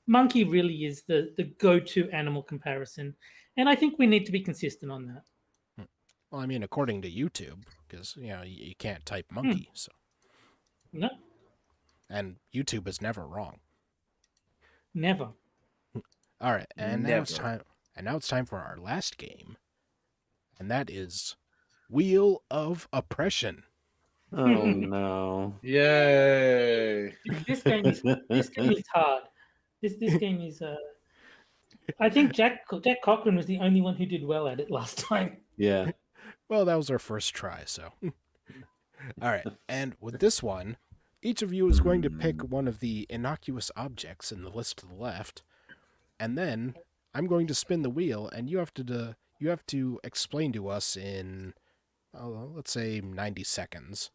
monkey really is the go-to animal comparison, and I think we need to be consistent on that. Well, I mean, according to YouTube, because you can't type monkey, so. No, And YouTube is never wrong. never. All right, and now it's Never. time. And now it's time for our last game, and that is Wheel of Oppression. Oh no. Yay! This game is hard. This game is. I think Jack Cochran was the only one who did well at it last time. Yeah. Well, that was our first try, so. All right, and with this one, each of you is going to pick one of the innocuous objects in the list to the left, and then I'm going to spin the wheel, and you have to explain to us in, let's say, 90 seconds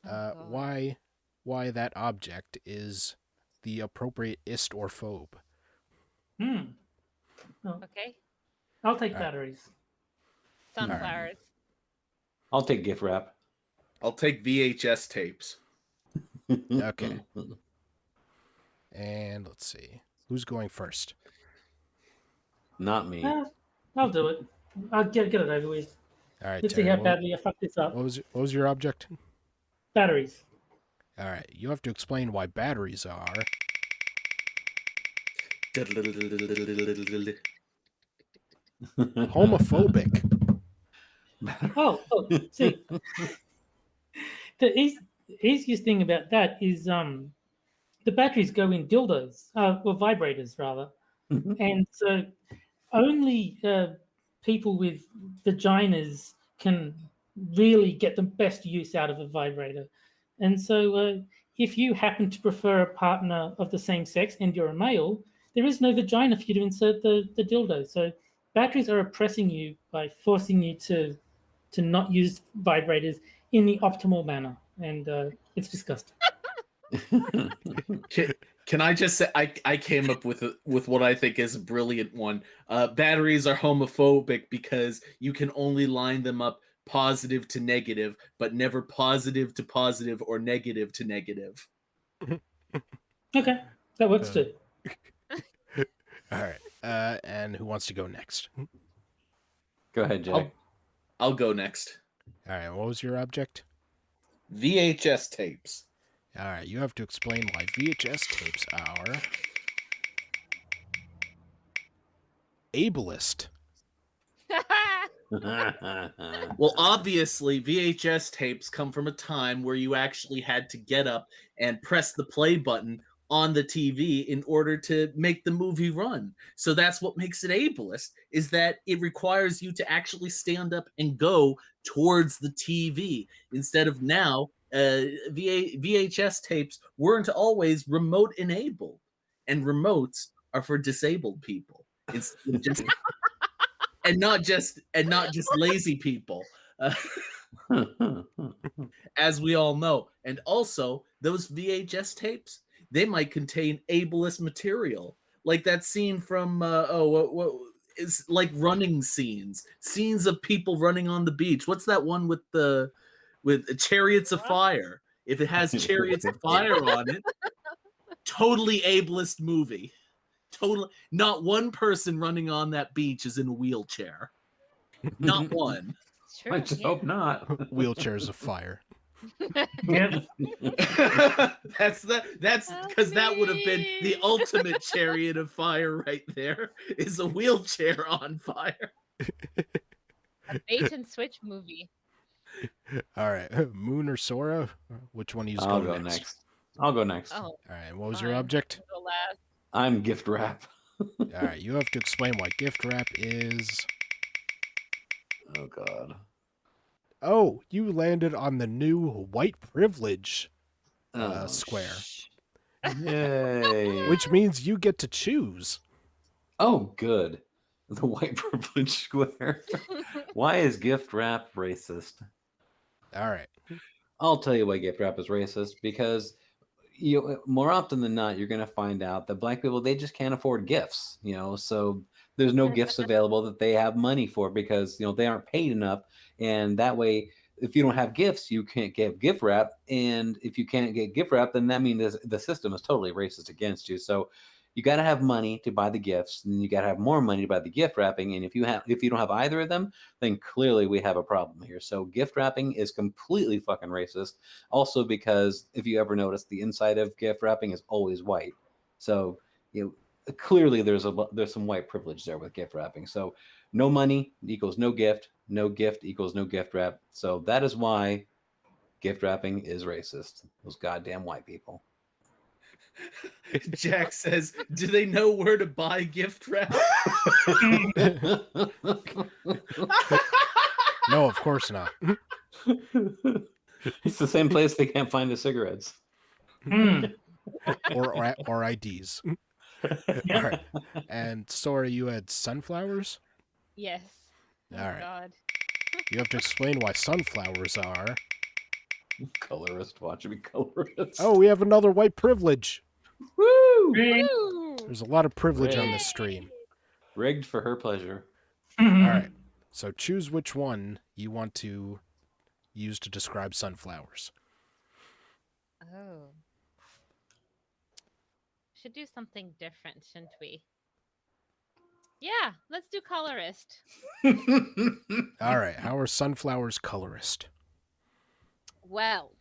God. why that object is the appropriate ist or phobe. Hmm. Well, Okay. I'll take All right. batteries. Sunflowers. I'll take gift wrap. I'll take VHS tapes. Okay. And let's see. Who's going first? Not me. I'll do it. I'll get it over with. All right, Let's see Terry. how badly I fuck this up. What was your object? Batteries. All right. You have to explain why batteries are homophobic. Oh, see, the easiest thing about that is the batteries go in dildos, or vibrators rather, and so only people with vaginas can really get the best use out of a vibrator. And so if you happen to prefer a partner of the same sex and you're a male, there is no vagina for you to insert the dildo. So batteries are oppressing you by forcing you to not use vibrators in the optimal manner. And it's disgusting. Can I just say I came up with what I think is a brilliant one. Batteries are homophobic because you can only line them up positive to negative, but never positive to positive or negative to negative. Okay, that works too. All right. And who wants to go next? Go ahead, Jack. I'll go next. All right. What was your object? VHS tapes. All right. You have to explain why VHS tapes are ableist. Well, obviously, VHS tapes come from a time where you actually had to get up and press the play button on the TV in order to make the movie run. So that's what makes it ableist, is that it requires you to actually stand up and go towards the TV instead of now. VHS tapes weren't always remote enabled, and remotes are for disabled people. It's just and not just lazy people, as we all know. And also, those VHS tapes, they might contain ableist material, like that scene from what is like running scenes of people running on the beach. What's that one with Chariots of Fire? If it has Chariots of Fire on it, totally ableist movie. Totally, not one person running on that beach is in a wheelchair. Not one. True, I just hope not. Wheelchairs of fire. Yeah. That's because that would have been the ultimate chariot of fire right there, is a wheelchair on fire. A bait and switch movie. All right. Moon or Sora? Which one of you is I'll going go next? next. I'll go next. Oh, All right. What was your fine. object? I'll go last. I'm gift wrap. All right. You have to explain why gift wrap is. Oh God. Oh, you landed on the new white privilege Oh, square, Yay. which means you get to choose. Oh, good. The white privilege square. Why is gift wrap racist? All right. I'll tell you why gift wrap is racist, because more often than not, you're going to find out that black people, they just can't afford gifts, so there's no gifts available that they have money for, because they aren't paid enough. And that way, if you don't have gifts, you can't get gift wrap. And if you can't get gift wrap, then that means the system is totally racist against you. So you got to have money to buy the gifts, and you got to have more money to buy the gift wrapping. And if you don't have either of them, then clearly we have a problem here. So gift wrapping is completely fucking racist. Also, because if you ever notice, the inside of gift wrapping is always white. So clearly there's some white privilege there with gift wrapping. So no money equals no gift. No gift equals no gift wrap. So that is why gift wrapping is racist. Those goddamn white people. Jack says, do they know where to buy gift wrap? No, of course not. It's the same place they can't find the cigarettes. or IDs. All right. And Sora, you had sunflowers? Yes. All right. God. You have to explain why sunflowers are Colorist, watch me colorist. Oh, we have another white privilege. Woo! Woo! There's a lot of privilege on Yay. this stream. Rigged for her pleasure. All right. So choose which one you want to use to describe sunflowers. Oh. Should do something different, shouldn't we? Yeah, let's do colorist. All right. How are sunflowers colorist? Well,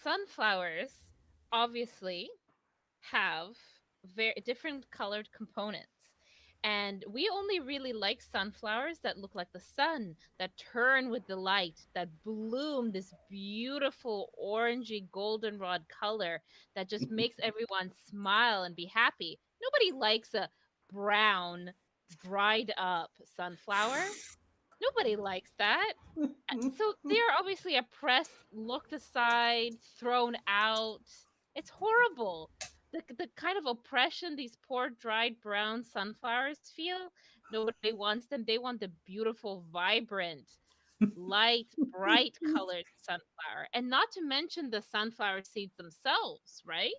sunflowers obviously have very different colored components. And we only really like sunflowers that look like the sun, that turn with the light, that bloom this beautiful orangey goldenrod color that just makes everyone smile and be happy. Nobody likes a brown, dried up sunflower. Nobody likes that. So they are obviously oppressed, looked aside, thrown out. It's horrible. The kind of oppression these poor dried brown sunflowers feel, nobody wants them. They want the beautiful, vibrant, light, bright colored sunflower. And not to mention the sunflower seeds themselves, right?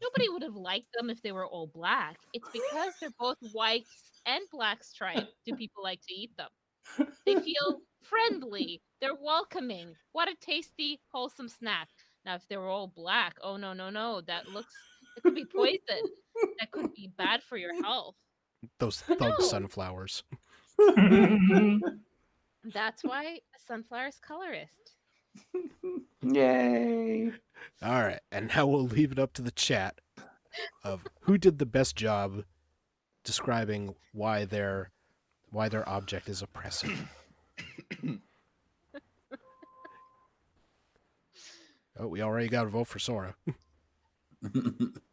Nobody would have liked them if they were all black. It's because they're both white and black striped do people like to eat them. They feel friendly. They're welcoming. What a tasty, wholesome snack. Now, if they were all black, oh no, no, no, it could be poison. That could be bad for your health. Those thug No. sunflowers. That's why a sunflower is colorist. Yay! All right. And now we'll leave it up to the chat of who did the best job describing why their object is oppressive. Oh, we already got a vote for Sora.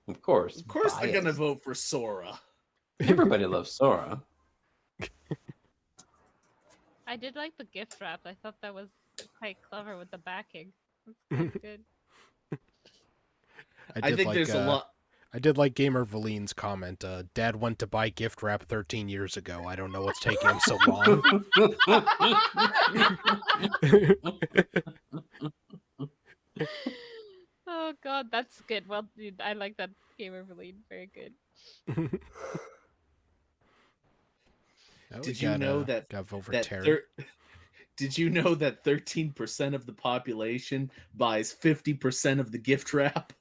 Of course. Of course, they're gonna bias. vote for Sora. Everybody loves Sora. I did like the gift wrap. I thought that was quite clever with the backing. That's quite good. I think there's a lot. I did like Gamer Valine's comment. Dad went to buy gift wrap 13 years ago. I don't know what's taking him so long. Oh god, that's good. Well, dude, I like that gamer Valine. Very good. Oh, Did we you know got vote for that Terry. Did you know that 13% of the population buys 50% of the gift wrap?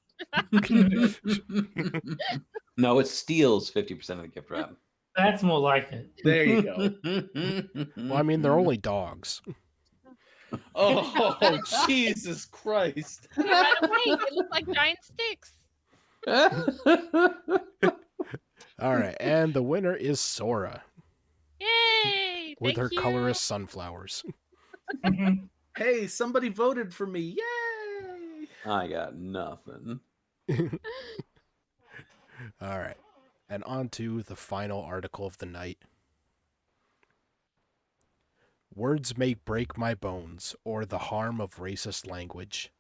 No, it steals 50% of the gift wrap. That's more like it. There you go. Well, I mean, they're only dogs. Oh, Jesus Christ. They ran away. They look like giant sticks. All right, and the winner is Sora Yay! with her Thank you. colorist sunflowers. Hey, somebody voted for me. Yay! I got nothing. All right, and on to the final article of the night. Words may break my bones, or the harm of racist language.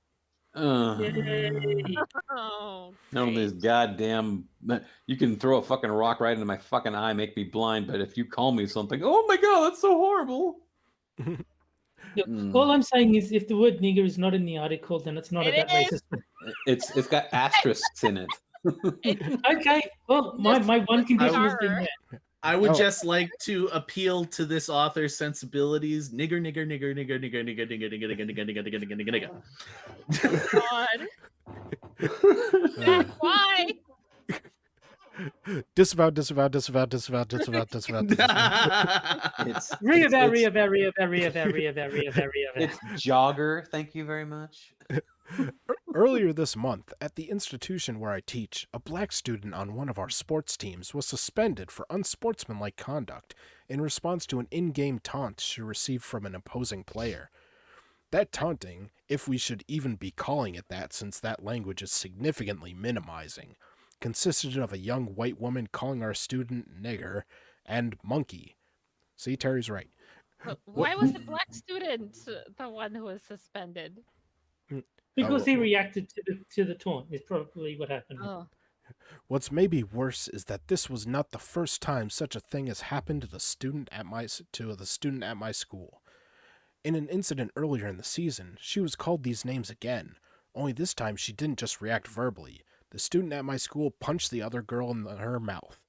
Yay. Oh, None of these great. goddamn. You can throw a fucking rock right into my fucking eye, make me blind, but if you call me something, oh my god, that's so horrible. Look, all I'm saying is, if the word nigger is not in the article, then it's not It about is. racist. It's got asterisks in it. Okay, well, my one condition has been Horror. met. I would Oh. just like to appeal to this author's sensibilities. Nigger, nigger, nigger, nigger, nigger, nigger, nigger, nigger, nigger, nigger, nigger, nigger, nigger, nigger. God. Zach, why? Disavow, disavow, disavow, disavow, disavow, disavow, disavow. It's jogger. Thank you very much. Earlier this month, at the institution where I teach, a black student on one of our sports teams was suspended for unsportsmanlike conduct in response to an in-game taunt she received from an opposing player. That taunting, if we should even be calling it that since that language is significantly minimizing, consisted of a young white woman calling our student nigger and monkey. See, Terry's right. Why was the black student the one who was suspended? Because Oh, he well. reacted to the taunt is probably what happened. Oh, What's maybe worse is that this was not the first time such a thing has happened to the student at my school. In an incident earlier in the season, she was called these names again, only this time she didn't just react verbally. The student at my school punched the other girl in her mouth.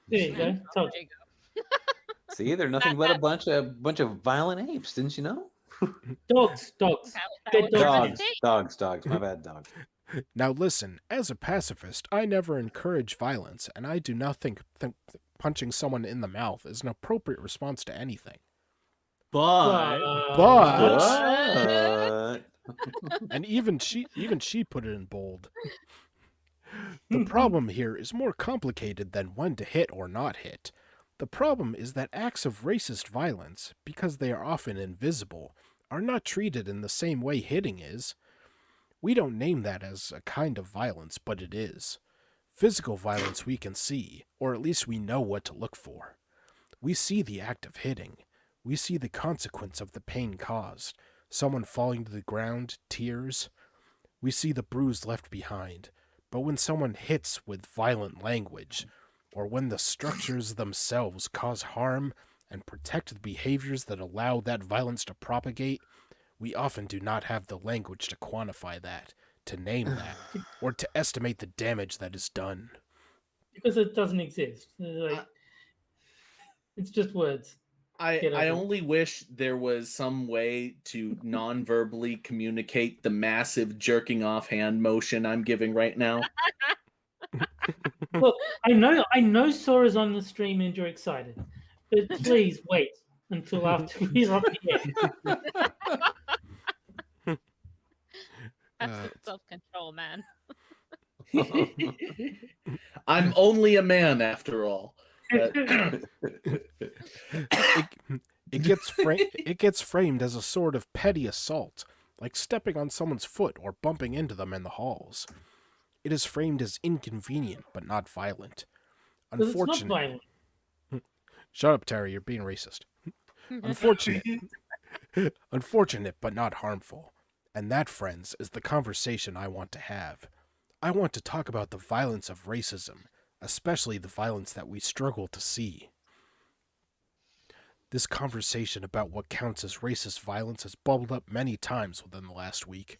There you go. Told There you. you go. See, they're nothing but a bunch of violent apes, didn't you know? Dogs. That They're was their dogs. mistake. Dogs. My bad, dog. Now listen, as a pacifist, I never encourage violence, and I do not think punching someone in the mouth is an appropriate response to anything. But But And even she put it in bold. The problem here is more complicated than when to hit or not hit. The problem is that acts of racist violence, because they are often invisible, are not treated in the same way hitting is. We don't name that as a kind of violence, but it is. Physical violence we can see, or at least we know what to look for. We see the act of hitting. We see the consequence of the pain caused. Someone falling to the ground, tears. We see the bruise left behind. But when someone hits with violent language, or when the structures themselves cause harm and protect the behaviors that allow that violence to propagate, we often do not have the language to quantify that, to name that, or to estimate the damage that is done. Because it doesn't exist. It's just words. I Get over it. only wish there was some way to non-verbally communicate the massive jerking off hand motion I'm giving right now. Look, I know Sora's on the stream and you're excited, but please wait until after we're off the Have Uh, some self-control, man. air. I'm only a man after all. it, it gets framed as a sort of petty assault, like stepping on someone's foot or bumping into them in the halls. It is framed as inconvenient but not violent. Because it's not Unfortunate. violent. Shut up, Terry. You're being racist. Unfortunate but not harmful. And that, friends, is the conversation I want to have. I want to talk about the violence of racism, especially the violence that we struggle to see. This conversation about what counts as racist violence has bubbled up many times within the last week.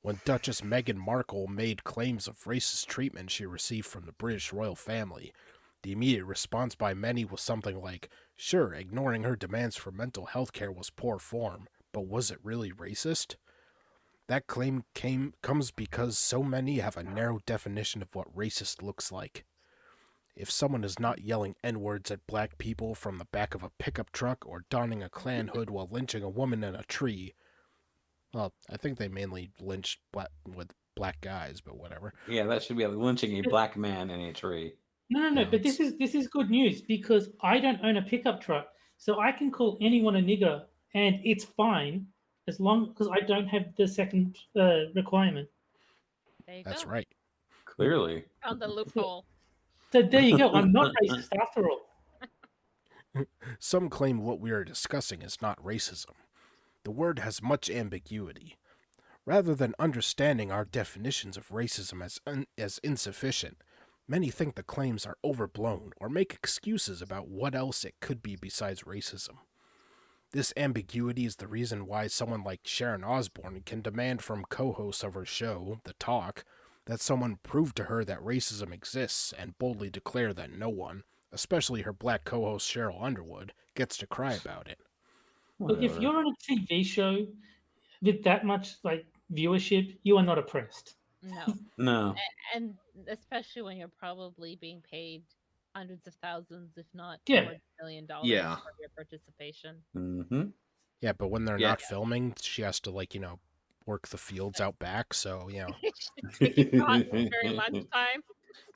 When Duchess Meghan Markle made claims of racist treatment she received from the British royal family, the immediate response by many was something like, sure, ignoring her demands for mental health care was poor form, but was it really racist? That claim comes because so many have a narrow definition of what racist looks like. If someone is not yelling N-words at black people from the back of a pickup truck or donning a Klan hood while lynching a woman in a tree, well, I think they mainly lynched with black guys, but whatever. Yeah, that should be lynching a black man in a tree. No, Yeah, but this is good news because I don't own a pickup truck, so I can call anyone a nigger and it's fine as long because I don't have the second requirement. There you That's go. right. Clearly. Found the loophole. So there you go. I'm not racist after all. Some claim what we are discussing is not racism. The word has much ambiguity. Rather than understanding our definitions of racism as insufficient, many think the claims are overblown or make excuses about what else it could be besides racism. This ambiguity is the reason why someone like Sharon Osbourne can demand from co-hosts of her show, The Talk, that someone prove to her that racism exists and boldly declare that no one, especially her black co-host Cheryl Underwood, gets to cry about it. Look, if Whatever. you're on a TV show with that much viewership, you are not oppressed. No. No. And especially when you're probably being paid hundreds of thousands, if not Yeah. over $1 million Yeah. for your participation. Mm-hmm. Yeah, but when they're Yeah. not filming, she has to work the fields out back, so Taking costs during lunchtime.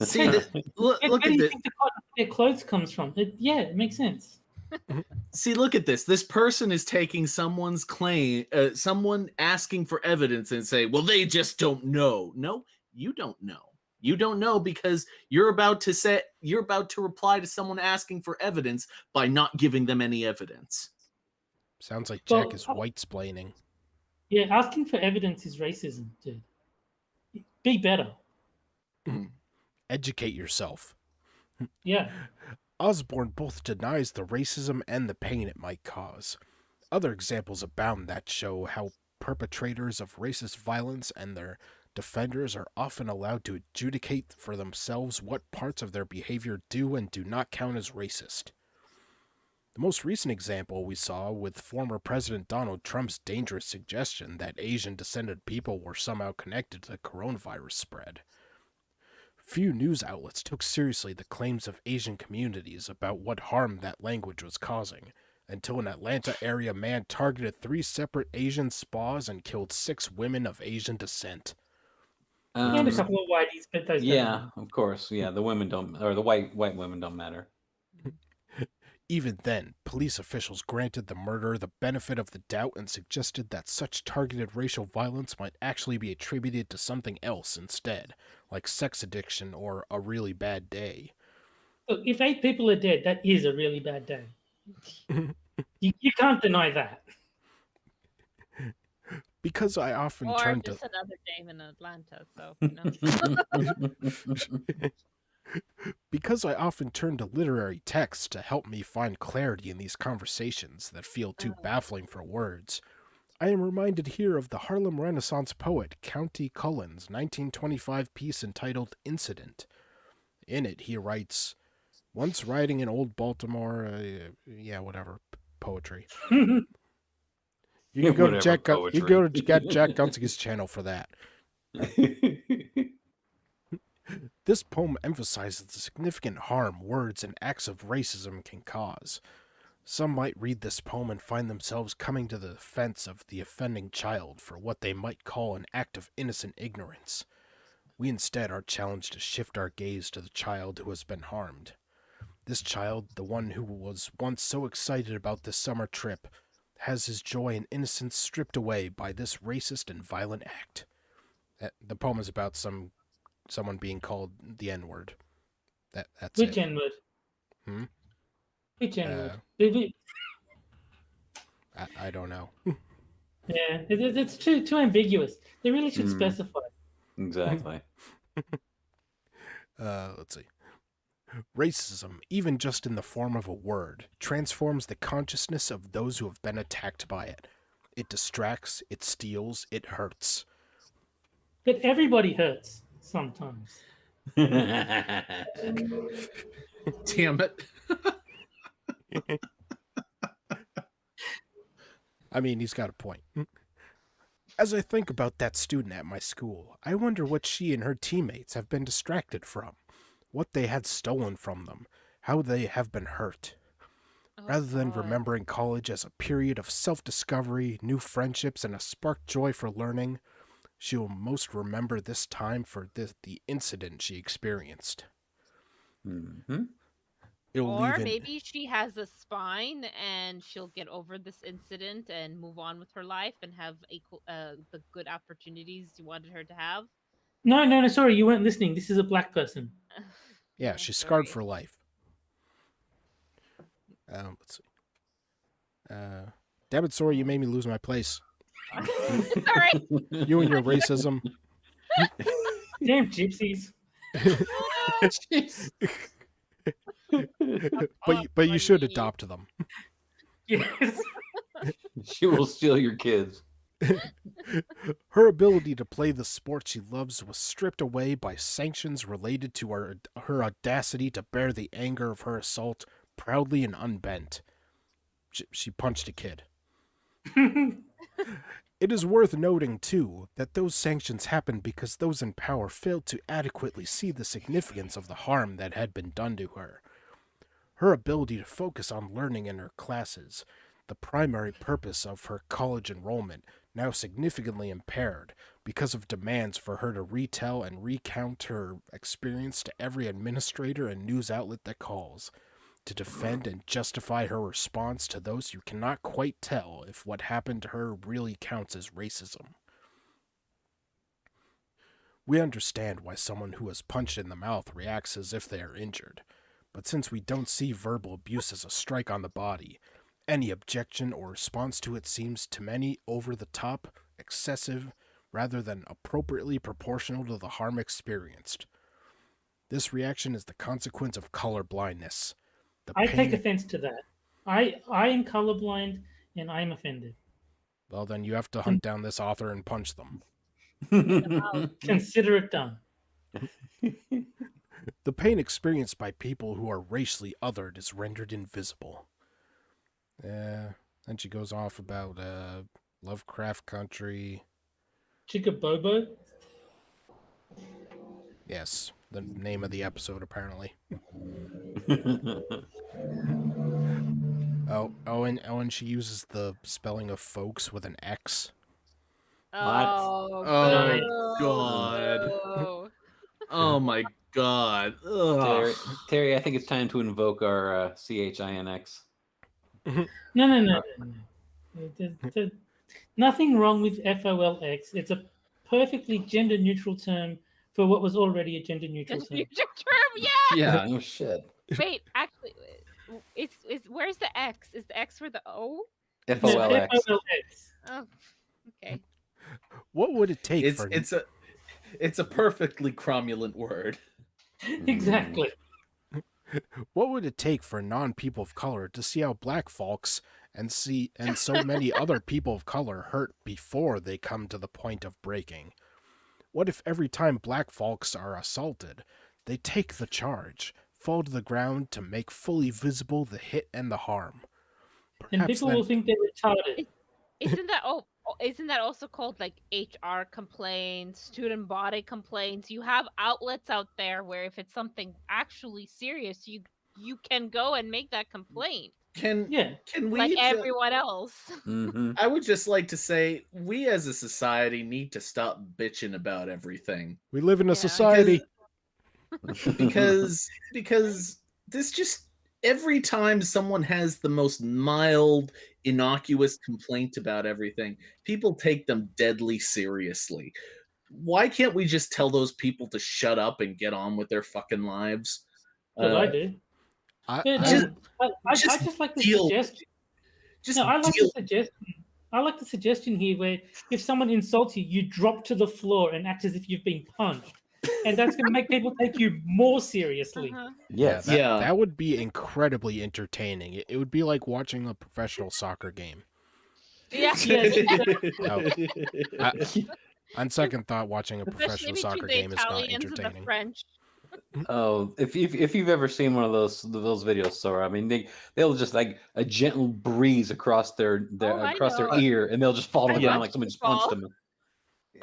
See, look Where do at you this. think the cotton for their clothes comes from? It makes sense. See, look at this. This person is taking someone's claim, someone asking for evidence, and say, "Well, they just don't know." No, you don't know. You don't know because you're about to reply to someone asking for evidence by not giving them any evidence. sounds like Jack Well, is white-splaining. Yeah, asking for evidence is racism, dude. Be better. Educate yourself. Yeah. Osborne both denies the racism and the pain it might cause. Other examples abound that show how perpetrators of racist violence and their defenders are often allowed to adjudicate for themselves what parts of their behavior do and do not count as racist. The most recent example we saw with former President Donald Trump's dangerous suggestion that Asian-descended people were somehow connected to the coronavirus spread. Few news outlets took seriously the claims of Asian communities about what harm that language was causing, until an Atlanta area man targeted 3 separate Asian spas and killed 6 women of Asian descent. And a couple of whiteys, but those don't Yeah, matter. of course. Yeah, the women don't, or the white women don't matter. Even then, police officials granted the murderer the benefit of the doubt and suggested that such targeted racial violence might actually be attributed to something else instead, like sex addiction or a really bad day. Look, if 8 people are dead, that is a really bad day. You can't deny that. Because I often Or turn to just another day in Atlanta. So, you know. Because I often turn to literary texts to help me find clarity in these conversations that feel too baffling for words, I am reminded here of the Harlem Renaissance poet Countee Cullen's 1925 piece entitled Incident. In it, he writes, "Once riding in old Baltimore, poetry. You can go to Jack Gunziger's channel for that. This poem emphasizes the significant harm words and acts of racism can cause. Some might read this poem and find themselves coming to the defense of the offending child for what they might call an act of innocent ignorance. We instead are challenged to shift our gaze to the child who has been harmed. This child, the one who was once so excited about this summer trip, has his joy and innocence stripped away by this racist and violent act." The poem is about someone being called the N-word. That's Which it. N-word? Hmm? Which N-word? I don't know. Yeah, it's too ambiguous. They really should specify. Exactly. Let's see. Racism, even just in the form of a word, transforms the consciousness of those who have been attacked by it. It distracts, it steals, it hurts. But everybody hurts sometimes. Damn it. I mean, he's got a point. As I think about that student at my school, I wonder what she and her teammates have been distracted from, what they had stolen from them, how they have been hurt. Rather than remembering college as a period of self-discovery, new friendships, and a sparked joy for learning, she will most remember this time for the incident she experienced. Mm-hmm. Or maybe she has a spine and she'll get over this incident and move on with her life and have the good opportunities you wanted her to have. No, sorry, you weren't listening. This is a black person. Yeah, she's scarred for life. Let's see. Damn it, Sora, you made me lose my place. Sorry. You and your racism. Damn gypsies. But you should adopt them. Yes. She will steal your kids. Her ability to play the sport she loves was stripped away by sanctions related to her audacity to bear the anger of her assault proudly and unbent. She punched a kid. It is worth noting, too, that those sanctions happened because those in power failed to adequately see the significance of the harm that had been done to her. Her ability to focus on learning in her classes, the primary purpose of her college enrollment, now significantly impaired because of demands for her to retell and recount her experience to every administrator and news outlet that calls, to defend and justify her response to those who cannot quite tell if what happened to her really counts as racism. We understand why someone who is punched in the mouth reacts as if they are injured, but since we don't see verbal abuse as a strike on the body, any objection or response to it seems to many over the top, excessive, rather than appropriately proportional to the harm experienced. This reaction is the consequence of color blindness. I take offense to that. I am colorblind, and I'm offended. Well, then you have to hunt down this author and punch them. Consider it done. The pain experienced by people who are racially othered is rendered invisible. Then she goes off about Lovecraft Country. Chickabobo? Yes, the name of the episode, apparently. And she uses the spelling of folks with an X. Oh, Oh, God. boo. Oh my God. Ugh. Terry, I think it's time to invoke our CHINX. No. There's nothing wrong with FOLX. It's a perfectly gender-neutral term for what was already a gender-neutral term. Your term, yeah. Yeah, no shit. Wait, actually, it's where's the X? Is the X for the O? FOLX. FOLX. Oh, okay. What would it take for... It's a perfectly cromulent word. Exactly. What would it take for non-people of color to see how black folks and so many other people of color hurt before they come to the point of breaking? What if every time black folks are assaulted, they take the charge, fall to the ground to make fully visible the hit and the harm? And people will think they're retarded. Isn't that also called like HR complaints, student body complaints? You have outlets out there where if it's something actually serious, you can go and make that complaint. Can we, like everyone else? Mm-hmm. I would just like to say we as a society need to stop bitching about everything. We live in a society. Because this just, every time someone has the most mild, innocuous complaint about everything, people take them deadly seriously. Why can't we just tell those people to shut up and get on with their fucking lives? Well, I do. I just like the suggestion. I like the suggestion here where if someone insults you, you drop to the floor and act as if you've been punched. And that's going to make people take you more seriously. Uh-huh. Yes. That would be incredibly entertaining. It would be like watching a professional soccer game. Yeah. On second thought, watching a professional soccer game is not entertaining. French. Oh, if you've ever seen one of those videos, Sora, I mean they'll just like a gentle breeze across their ear, and they'll just fall to the ground like someone just punched them.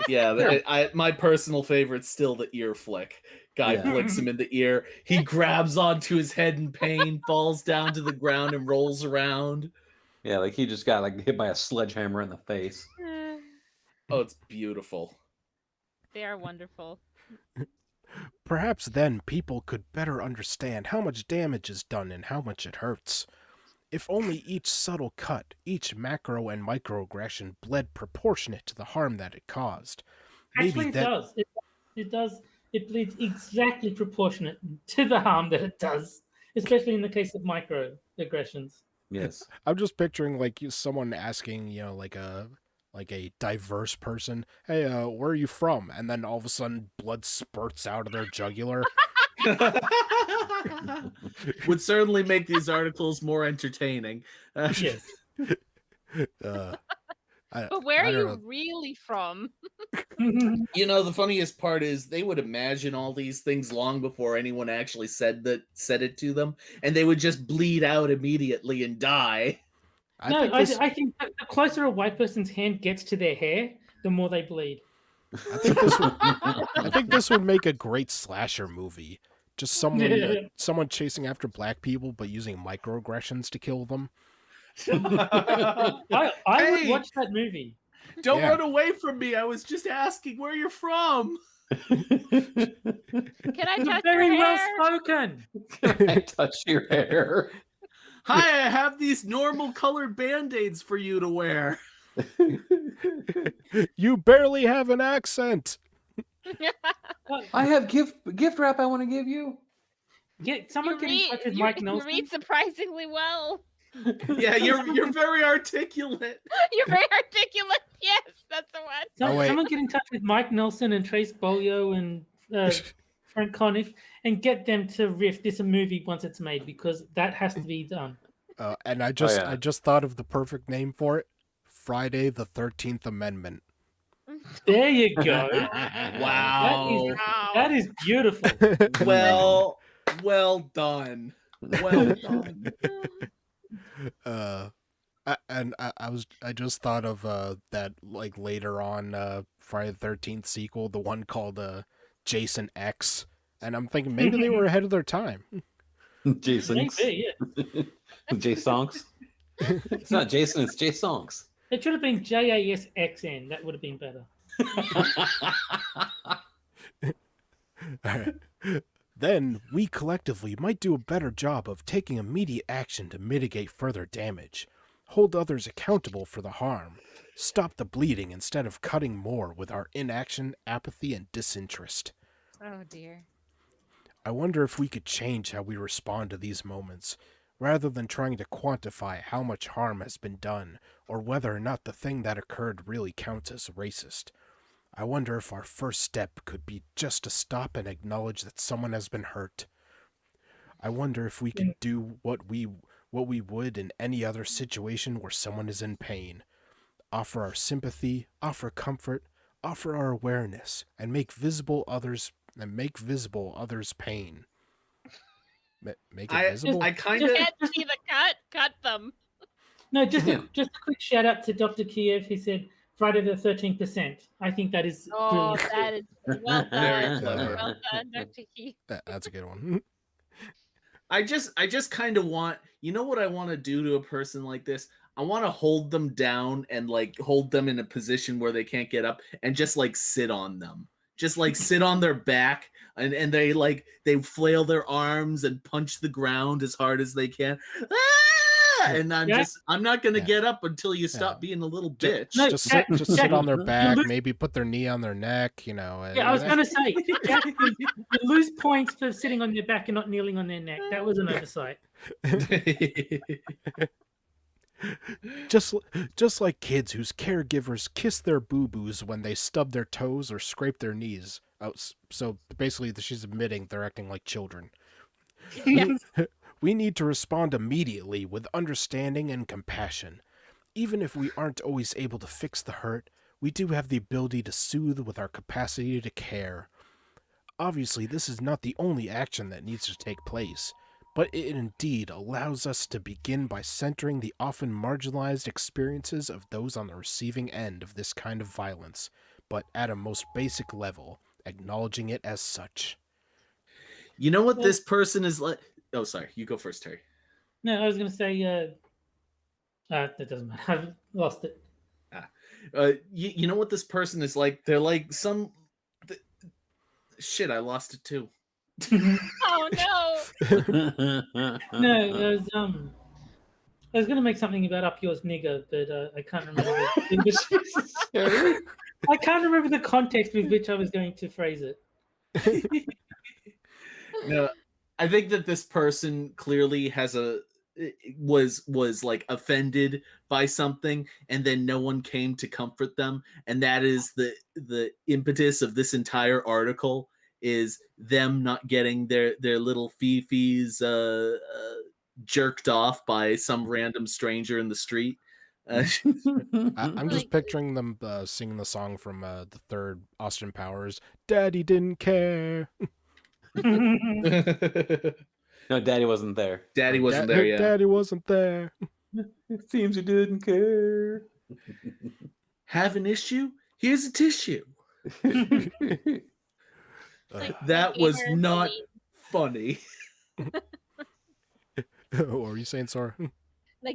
Yeah, my personal favorite's still the ear flick. Guy flicks him in the ear. He grabs onto his head in pain, falls down to the ground, and rolls around. Yeah, like he just got like hit by a sledgehammer in the face. Oh, it's beautiful. They are wonderful. Perhaps then people could better understand how much damage is done and how much it hurts. If only each subtle cut, each macro and microaggression bled proportionate to the harm that it caused. Actually, it does. It does. It bleeds exactly proportionate to the harm that it does, especially in the case of microaggressions. Yes. I'm just picturing like someone asking, like a diverse person, hey, where are you from? And then all of a sudden blood spurts out of their jugular. Would certainly make these articles more entertaining. Yes. But where are you really from? The funniest part is they would imagine all these things long before anyone actually said it to them, and they would just bleed out immediately and die. I think the closer a white person's hand gets to their hair, the more they bleed. I think this would make a great slasher movie. Just someone chasing after black people, but using microaggressions to kill them. I would watch that movie. Don't run away from me. I was just asking where you're from. Can I touch Very your well hair? spoken. I touch your hair. Hi, I have these normal colored Band-Aids for you to wear. You barely have an accent. I have gift wrap I want to give you. Someone get in touch with Mike Nelson. You read surprisingly well. Yeah, you're very articulate. You're very articulate. Yes, that's the one. Someone get in touch with Mike Nelson and Trace Bolio and Frank Conniff and get them to riff this a movie once it's made, because that has to be done. And I yeah. just thought of the perfect name for it. Friday the 13th Amendment. There you go. Wow. That is beautiful. Well done. Well done. I just thought of that like later on Friday the 13th sequel, the one called Jason X, and I'm thinking maybe they were ahead of their time. Jason's. Maybe, yeah. J Songs. It's not Jason, it's J Songs. It should have been JASXN. That would have been better. Then we collectively might do a better job of taking immediate action to mitigate further damage, hold others accountable for the harm, stop the bleeding instead of cutting more with our inaction, apathy, and disinterest. Oh dear. I wonder if we could change how we respond to these moments, rather than trying to quantify how much harm has been done, or whether or not the thing that occurred really counts as racist. I wonder if our first step could be just to stop and acknowledge that someone has been hurt. I wonder if we could do what we would in any other situation where someone is in pain. Offer our sympathy, offer comfort, offer our awareness, and make visible others' pain. Make it visible? I kind of Can't see the cut them. No, just a quick shout out to Dr. Kiev. He said Friday the 13%. I think that is Oh, brilliant. that is well done. clever. Well done, Dr. Keith. That's a good one. I just kind of want, you know what I want to do to a person like this? I want to hold them down and like hold them in a position where they can't get up and just like sit on them. Just like sit on their back and they flail their arms and punch the ground as hard as they can. Ah! And I'm not going to get up until you stop being a little bitch. No, Just sit on their back, maybe put their knee on their neck, you know. Yeah, I was going to say, Jack, you lose points for sitting on their back and not kneeling on their neck. That was an oversight. Just like kids whose caregivers kiss their boo-boos when they stub their toes or scrape their knees. Oh, so basically she's admitting they're acting like children. We need to respond immediately with understanding and compassion. Even if we aren't always able to fix the hurt, we do have the ability to soothe with our capacity to care. Obviously, this is not the only action that needs to take place, but it indeed allows us to begin by centering the often marginalized experiences of those on the receiving end of this kind of violence, but at a most basic level, acknowledging it as such. You know what this person is like? Oh, sorry. You go first, Terry. No, I was going to say, that doesn't matter. I've lost it. You know what this person is like? They're like some... Shit, I lost it too. Oh, no. No, I was going to make something about up yours nigger, but I can't remember I can't remember the context with which I was going to phrase it. No, I think that this person clearly was like offended by something, and then no one came to comfort them, and that is the impetus of this entire article, is them not getting their little fifis jerked off by some random stranger in the street. I'm just picturing them singing the song from the third Austin Powers, Daddy Didn't Care. No, Daddy wasn't there. Daddy wasn't there yet. Daddy wasn't there. It seems he didn't care. Have an issue? Here's a tissue. That was not funny. What were you saying, Sora? The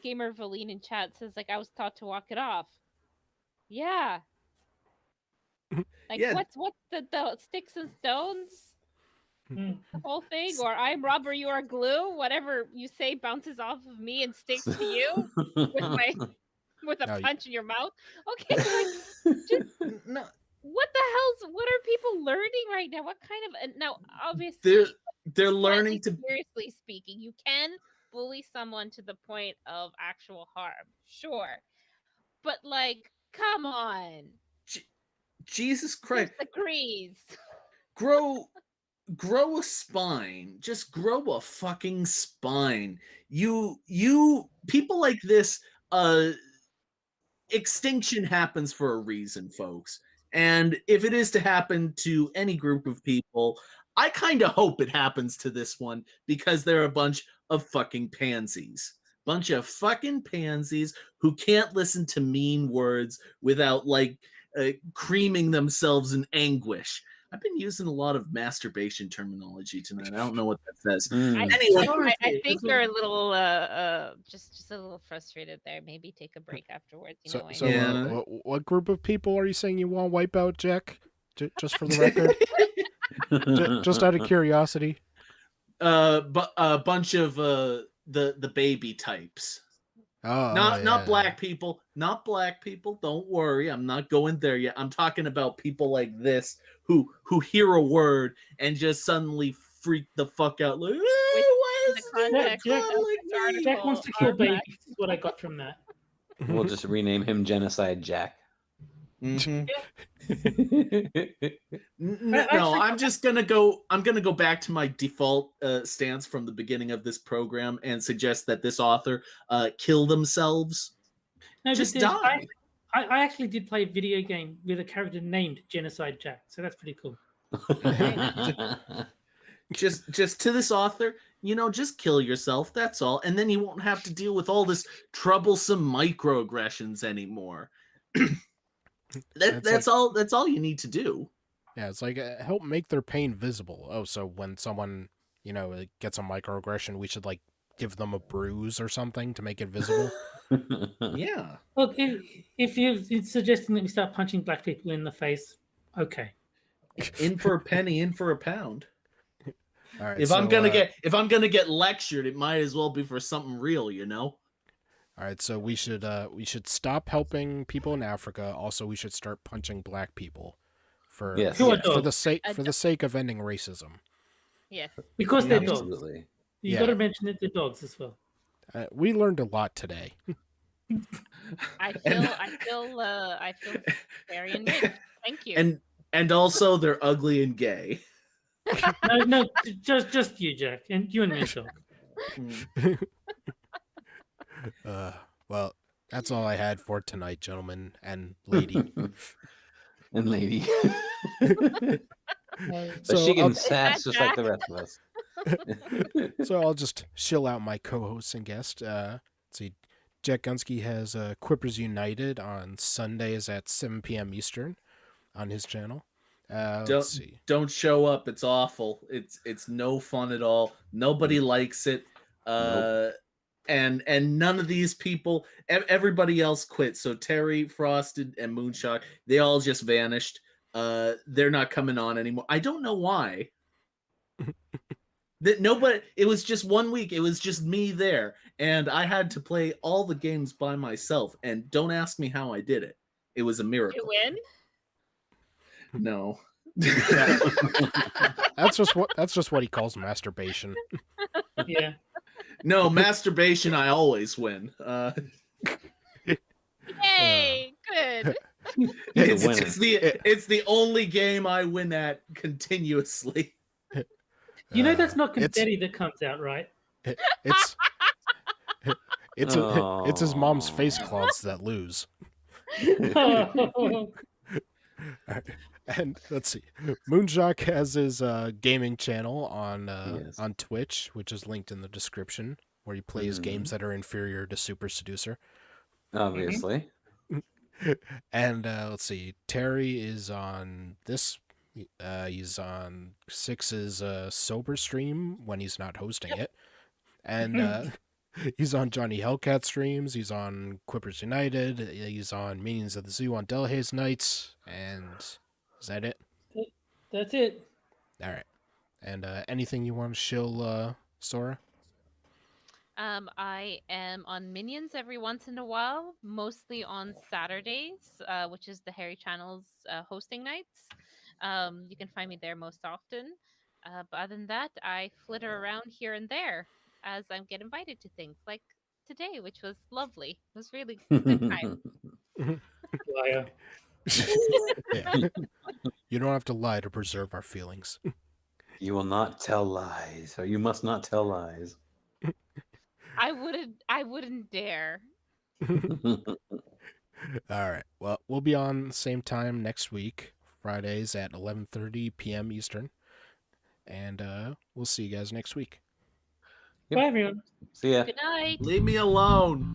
gamer Valine in chat says, like, I was taught to walk it off. Yeah. Like, Yeah. what's the sticks and stones? The whole thing? Or I'm rubber, you are glue? Whatever you say bounces off of me and sticks to you with a punch in your mouth. Okay, No. what are people learning right now? What kind of now obviously they're learning to seriously speaking, you can bully someone to the point of actual harm, sure, but like, come on, Jesus Christ, agrees. grow grow a spine. Just grow a fucking spine. You people like this, extinction happens for a reason, folks. And if it is to happen to any group of people, I kind of hope it happens to this one because they're a bunch of fucking pansies. Bunch of fucking pansies who can't listen to mean words without creaming themselves in anguish. I've been using a lot of masturbation terminology tonight. I don't know what that says. Anyway, I think you're a little just a little frustrated there. Maybe take a break afterwards. You know what I mean? Yeah. What group of people are you saying you want to wipe out, Jack? Just for the record, just out of curiosity. But a bunch of the baby types. Oh, Not black people. Not black people. Don't worry, I'm not going there yet. I'm talking about people like this who hear a word and just suddenly freak the fuck out. Like, why is Jack, Jack wants to kill babies. Is what I got from that. We'll just rename him Genocide Jack. Mm-hmm. No, I'm just gonna go. I'm gonna go back to my default stance from the beginning of this program and suggest that this author kill themselves. No, Just but die. I actually did play a video game with a character named Genocide Jack, so that's pretty cool. Just to this author, just kill yourself. That's all, and then you won't have to deal with all this troublesome microaggressions anymore. That's all you need to do. Yeah, it's like help make their pain visible. Oh, so when someone gets a microaggression, we should give them a bruise or something to make it visible. Yeah. Look, if you're suggesting that we start punching black people in the face, okay. In for a penny, in for a pound. All right, if I'm gonna get lectured, it might as well be for something real, All right, so we should stop helping people in Africa. Also, we should start punching black people for the sake of ending racism. Yes, because they're dogs. Absolutely. You got to mention that they're dogs as well. We learned a lot today. I feel very enriched. Thank you. And also they're ugly and gay. No, just you, Jack, and you and Moonshock. Well, that's all I had for tonight, gentlemen and lady. And lady. So But she can sass just like the rest of us. So I'll just shill out my co-host and guest. Let's see, Jack Gunsky has Quippers United on Sundays at 7 p.m. Eastern on his channel. Let's see. Don't show up. It's awful. It's no fun at all. Nobody likes it. Nope. And none of these people, everybody else quit. So Terry, Frosted, and Moonshock, they all just vanished. They're not coming on anymore. I don't know why. It was just 1 week. It was just me there, and I had to play all the games by myself. And don't ask me how I did it. It was a miracle. You win? No. That's just what he calls masturbation. Yeah. No, masturbation. I always win. Yay! Good. It's the only game I win at continuously. That's not confetti that comes out, right? It's his mom's face cloths that lose. And let's see, Moonshock has his gaming channel on Twitch, which is linked in the description, where he plays games that are inferior to Super Seducer. Obviously. And let's see, Terry is on this. He's on Six's sober stream when he's not hosting it, and he's on Johnny Hellcat streams. He's on Quippers United. He's on Minions of the Zoo on Delahaye's nights. And is that it? That's it. All right. And anything you want to shill, Sora? I am on Minions every once in a while, mostly on Saturdays, which is the Harry Channel's hosting nights. You can find me there most often. But other than that, I flitter around here and there as I get invited to things like today, which was lovely. It was really good time. Liar. Yeah. You don't have to lie to preserve our feelings. You will not tell lies, or you must not tell lies. I wouldn't dare. All right. Well, we'll be on the same time next week, Fridays at 11:30 p.m. Eastern, and we'll see you guys next week. Yep. Bye, everyone. See ya. Good night. Leave me alone.